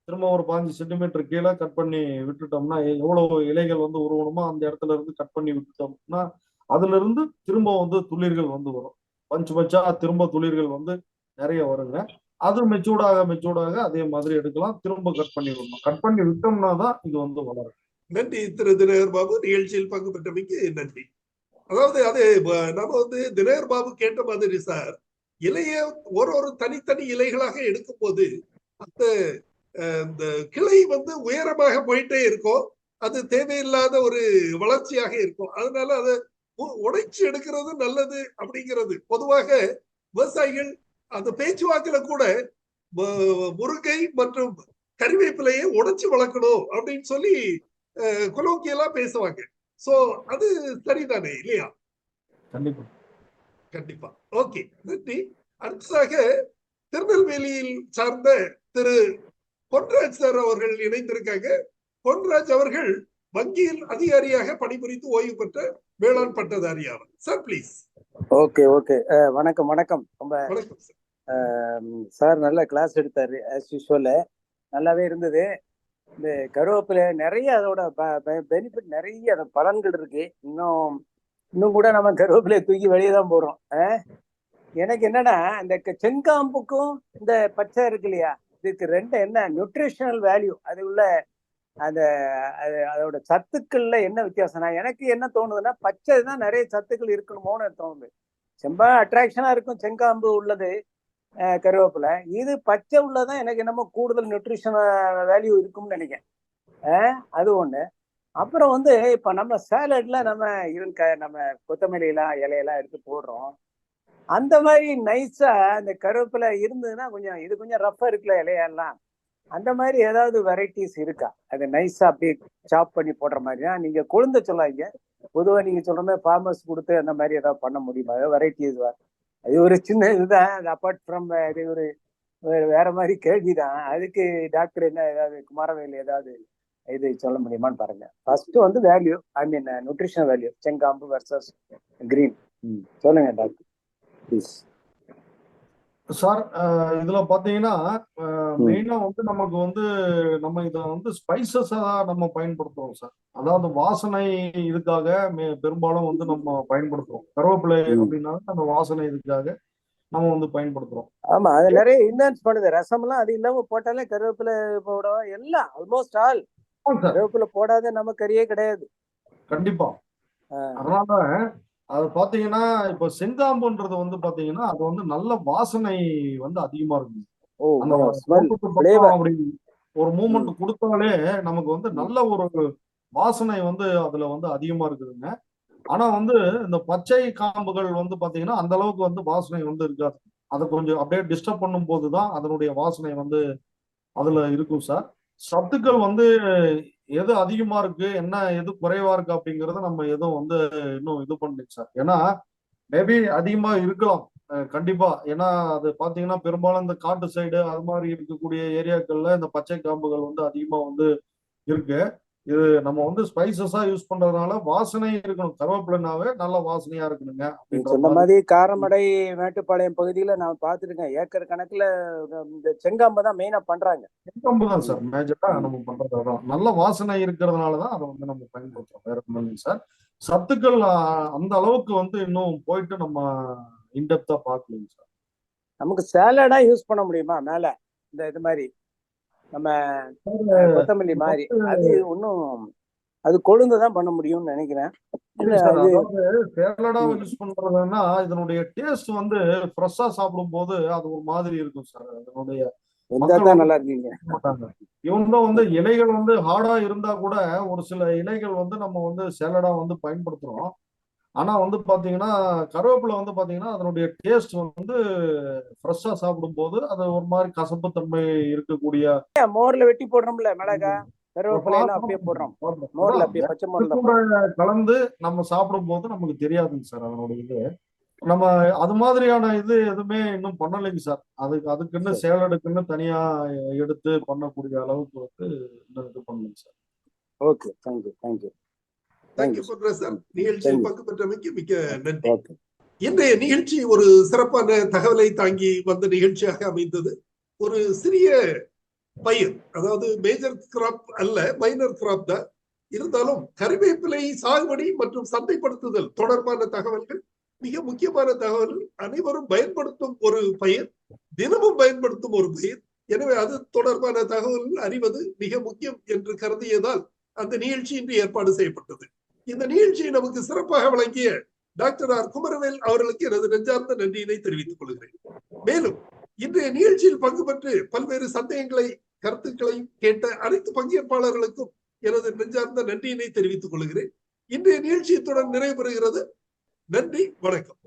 Speaker 2: திரும்ப ஒரு 5 சென்டிமீட்டர் கீழே கட் பண்ணி விட்டுட்டோம்னா எவ்வளவு இலைகள் வந்து உருவணுமோ அந்த இடத்துல இருந்து கட் பண்ணி விட்டுட்டோம்னா அதுல இருந்து திரும்ப வந்து துளிர்கள் வந்து வரும். பஞ்சா திரும்ப துளிர்கள் வந்து நிறைய வருங்க. அது மெச்சூர்டாக அதே மாதிரி எடுக்கலாம். திரும்ப கட் பண்ணி விடணும். கட் பண்ணி விட்டோம்னா தான் இது வந்து வளரும்.
Speaker 1: நன்றி திரு தினகர் பாபு, நிகழ்ச்சியில் பங்கு பெற்றமைக்கு நன்றி. அதாவது நம்ம வந்து தினகர் பாபு கேட்ட மாதிரி சார், இலைய ஒரு தனித்தனி இலைகளாக எடுக்கும் போது அந்த கிளை வந்து உயரமாக போயிட்டே இருக்கும். அது தேவையில்லாத ஒரு வளர்ச்சியாக இருக்கும். அதனால அதை உடைச்சு எடுக்கிறது நல்லது அப்படிங்கிறது பொதுவாக விவசாயிகள் அந்த பேச்சுவாக்கில கூட முருங்கை மற்றும் கறிவேப்பிலையை உடைச்சு வளர்க்கணும் அப்படின்னு சொல்லி கொலோக்கியெல்லாம் பேசுவாங்க. சோ அது சரிதானே இல்லையா?
Speaker 2: கண்டிப்பா
Speaker 1: கண்டிப்பா. ஓகே, நன்றி. அடுத்ததாக திருநெல்வேலியில் சார்ந்த திரு பொன்ராஜ் சார் அவர்கள் இணைந்திருக்காங்க. பொன்ராஜ் அவர்கள் வங்கியில் அதிகாரியாக பணிபுரிந்து ஓய்வு பெற்ற வேளாண் பட்டதாரி ஆவார். Sir please.
Speaker 6: Okay okay. வணக்கம் வணக்கம். ரொம்ப
Speaker 1: வணக்கம் சார்.
Speaker 6: சார் நல்ல கிளாஸ் எடுத்தாரு ஆஸ் யூஸ்வல். நல்லாவே இருந்தது. இந்த கருவேப்பிலை நிறைய அதோட பெனிஃபிட் நிறைய அந்த பலன்கள் இருக்கு. இன்னும் கூட நம்ம கருவேப்பிலையை தூக்கி வெளியே தான் போடுறோம். எனக்கு என்னன்னா இந்த செங்காம்புக்கும் இந்த பச்சை இருக்கு இல்லையா, இதுக்கு ரெண்டு என்ன நியூட்ரிஷனல் வேல்யூ, அது உள்ள அதோட சத்துக்கள்ல என்ன வித்தியாசம்னா எனக்கு என்ன தோணுதுன்னா பச்சை தான் நிறைய சத்துக்கள் இருக்கணுமோன்னு தோணுது. செம்பா அட்ராக்ஷனா இருக்கும் செங்காம்பு உள்ளது, கருவேப்பிலை. இது பச்சை உள்ளதான் எனக்கு என்னமோ கூடுதல் நியூட்ரிஷன் வேல்யூ இருக்கும்னு நினைக்கிறேன். அது ஒண்ணு. அப்புறம் வந்து இப்ப நம்ம சேலட்ல நம்ம கொத்தமல்லியெல்லாம் இலையெல்லாம் எடுத்து போடுறோம். அந்த மாதிரி நைஸா இந்த கருவேப்பிலை இருந்ததுன்னா கொஞ்சம் ரஃபா இருக்குல்ல இலையெல்லாம், அந்த மாதிரி ஏதாவது வெரைட்டிஸ் இருக்கா? அது நைஸா அப்படியே சாப் பண்ணி போடுற மாதிரியா? நீங்க கொழுந்த சொல்லாதீங்க, பொதுவா நீங்க சொல்ற மாதிரி ஃபார்மர்ஸ் கொடுத்து அந்த மாதிரி ஏதாவது பண்ண முடியுமா? வெரைட்டிஸ் அது ஒரு சின்ன இதுதான். அது அப்பார்ட் ஃப்ரம் இது ஒரு வேற மாதிரி கேள்விதான். அதுக்கு டாக்டர் என்ன ஏதாவது குமாரவேல் ஏதாவது இது சொல்ல முடியுமான்னு பாருங்க. ஃபர்ஸ்ட் வந்து வேல்யூ, ஐ மீன் நியூட்ரிஷனல் வேல்யூ, செங்காம்பு வர்சஸ் கிரீன். சொல்லுங்க டாக்டர் ப்ளீஸ்.
Speaker 2: சார் இதுல பாத்தீங்கன்னா மெயினா வந்து நமக்கு வந்து நம்ம இதை வந்து ஸ்பைசஸா நம்ம பயன்படுத்துறோம் சார். அதாவது வாசனை இதுக்காக பெரும்பாலும் வந்து நம்ம பயன்படுத்துறோம். கருவேப்பிலை அப்படின்னா அந்த வாசனை இதுக்காக நம்ம வந்து பயன்படுத்துறோம்.
Speaker 6: ஆமா, அது நிறைய இன்ஹான்ஸ் பண்ணுது. ரசம்லாம் அது இல்லாம போட்டாலே கருவேப்பிலை போடும் எல்லாம், ஆல்மோஸ்ட் ஆல். கருவேப்பிலை போடாத நம்ம கறியே கிடையாது.
Speaker 2: கண்டிப்பா. அதனால அது பாத்தீங்கன்னா இப்ப செங்காம்புன்றது வந்து பாத்தீங்கன்னா அது வந்து நல்ல வாசனை வந்து அதிகமா இருக்கும். அந்த அப்படி ஒரு மூமெண்ட் கொடுத்தாலே நமக்கு வந்து நல்ல ஒரு வாசனை வந்து அதுல வந்து அதிகமா இருக்குதுங்க. ஆனா வந்து இந்த பச்சை காம்புகள் வந்து பாத்தீங்கன்னா அந்த அளவுக்கு வந்து வாசனை வந்து இருக்காது. அதை கொஞ்சம் அப்படியே டிஸ்டர்ப் பண்ணும் போதுதான் அதனுடைய வாசனை வந்து அதுல இருக்கும் சார். சத்துக்கள் வந்து எது அதிகமா இருக்கு, என்ன எது குறைவா இருக்கு அப்படிங்கறத நம்ம எதுவும் வந்து இன்னும் இது பண்ணல சார். ஏன்னா மேபி அதிகமா இருக்கலாம் கண்டிப்பா. ஏன்னா அது பாத்தீங்கன்னா பெரும்பாலும் இந்த காட்டு சைடு அது மாதிரி இருக்கக்கூடிய ஏரியாக்கள்ல இந்த பச்சை காம்புகள் வந்து அதிகமா வந்து இருக்கு. இது நம்ம வந்து ஸ்பைசஸா யூஸ் பண்றதுனால வாசனை இருக்கணும். கருவேப்பிலைனாவே நல்ல வாசனையா இருக்கணுங்க.
Speaker 6: சொன்ன மாதிரி காரமடை மேட்டுப்பாளையம் பகுதியில நான் பார்த்துருக்கேன். ஏக்கர் கணக்குல இந்த செங்காம்பு தான் மெயினா பண்றாங்க.
Speaker 2: செங்காம்பு தான் சார் மேஜரா நம்ம பண்றது. அதான் நல்ல வாசனை இருக்கிறதுனாலதான் அதை வந்து நம்ம பயன்படுத்துறோம். வேற ஒன்றும் சார். சத்துக்கள் அந்த அளவுக்கு வந்து இன்னும் போயிட்டு நம்ம இன்டெப்தா பார்க்கலைங்க சார்.
Speaker 6: நமக்கு சேலடா யூஸ் பண்ண முடியுமா மேல இந்த இது மாதிரி நம்ம கொத்தமல்லி மாதிரி? அது ஒன்றும் அது கொழுந்துதான் பண்ண முடியும்னு நினைக்கிறேன்.
Speaker 2: சேலடா யூஸ் பண்றதுன்னா இதனுடைய டேஸ்ட் வந்து ஃப்ரெஷ்ஷா சாப்பிடும் போது அது ஒரு மாதிரி இருக்கும் சார். அதனுடைய
Speaker 6: நல்லா இருக்கீங்க.
Speaker 2: இவங்க வந்து இலைகள் வந்து ஹார்டா இருந்தா கூட ஒரு சில இலைகள் வந்து நம்ம வந்து சேலடா வந்து பயன்படுத்துறோம். ஆனா வந்து பாத்தீங்கன்னா கருவேப்பிலை வந்து பாத்தீங்கன்னா அதனுடைய டேஸ்ட் வந்து ஃப்ரெஷ்ஷா சாப்பிடும் போது அது ஒரு மாதிரி கசப்புத்தன்மை இருக்கக்கூடிய.
Speaker 6: மோர்ல வெட்டி போடுறோம்ல மிளகா, கருவேப்பிலை எல்லாம் அப்படியே போடுறோம். மோர்ல அப்படியே பச்சை மோர்ல
Speaker 2: கலந்து நம்ம சாப்பிடும் போது நமக்கு தெரியாதுங்க சார் அதனுடைய இது. நம்ம அது மாதிரியான இது எதுவுமே இன்னும் பண்ணலைங்க சார். அதுக்குன்னு சேலடுக்குன்னு தனியா எடுத்து பண்ணக்கூடிய அளவுக்கு வந்து இன்னும் இது பண்ணலைங்க sir.
Speaker 6: Okay, thank you thank you
Speaker 1: thank you sir. நிகழ்ச்சியில் பங்கு பெற்றமைக்கு மிக்க நன்றி. இன்றைய நிகழ்ச்சி ஒரு சிறப்பான தகவலை தாங்கி வந்த நிகழ்ச்சியாக அமைந்தது. ஒரு சிறிய பயிர், அதாவது மேஜர் கிராப் அல்ல, மைனர் கிராப் தான். இருந்தாலும் கறிவேப்பிலை சாகுபடி மற்றும் சந்தைப்படுத்துதல் தொடர்பான தகவல்கள் மிக முக்கியமான தகவல். அனைவரும் பயன்படுத்தும் ஒரு பயிர், தினமும் பயன்படுத்தும் ஒரு பயிர். எனவே அது தொடர்பான தகவல் அறிவது மிக முக்கியம் என்று கருதியதால் அந்த நிகழ்ச்சி இன்று ஏற்பாடு செய்யப்பட்டது. இந்த நிகழ்ச்சியை நமக்கு சிறப்பாக வழங்கிய டாக்டர் ஆர் குமரவேல் அவர்களுக்கு எனது நெஞ்சார்ந்த நன்றியினை தெரிவித்துக் கொள்கிறேன். மேலும் இன்றைய நிகழ்ச்சியில் பங்கு பெற்று பல்வேறு சந்தேகங்களை கருத்துக்களையும் கேட்ட அனைத்து பங்கேற்பாளர்களுக்கும் எனது நெஞ்சார்ந்த நன்றியினை தெரிவித்துக் கொள்கிறேன். இன்றைய நிகழ்ச்சியத்துடன் நிறைவு பெறுகிறது. நன்றி, வணக்கம்.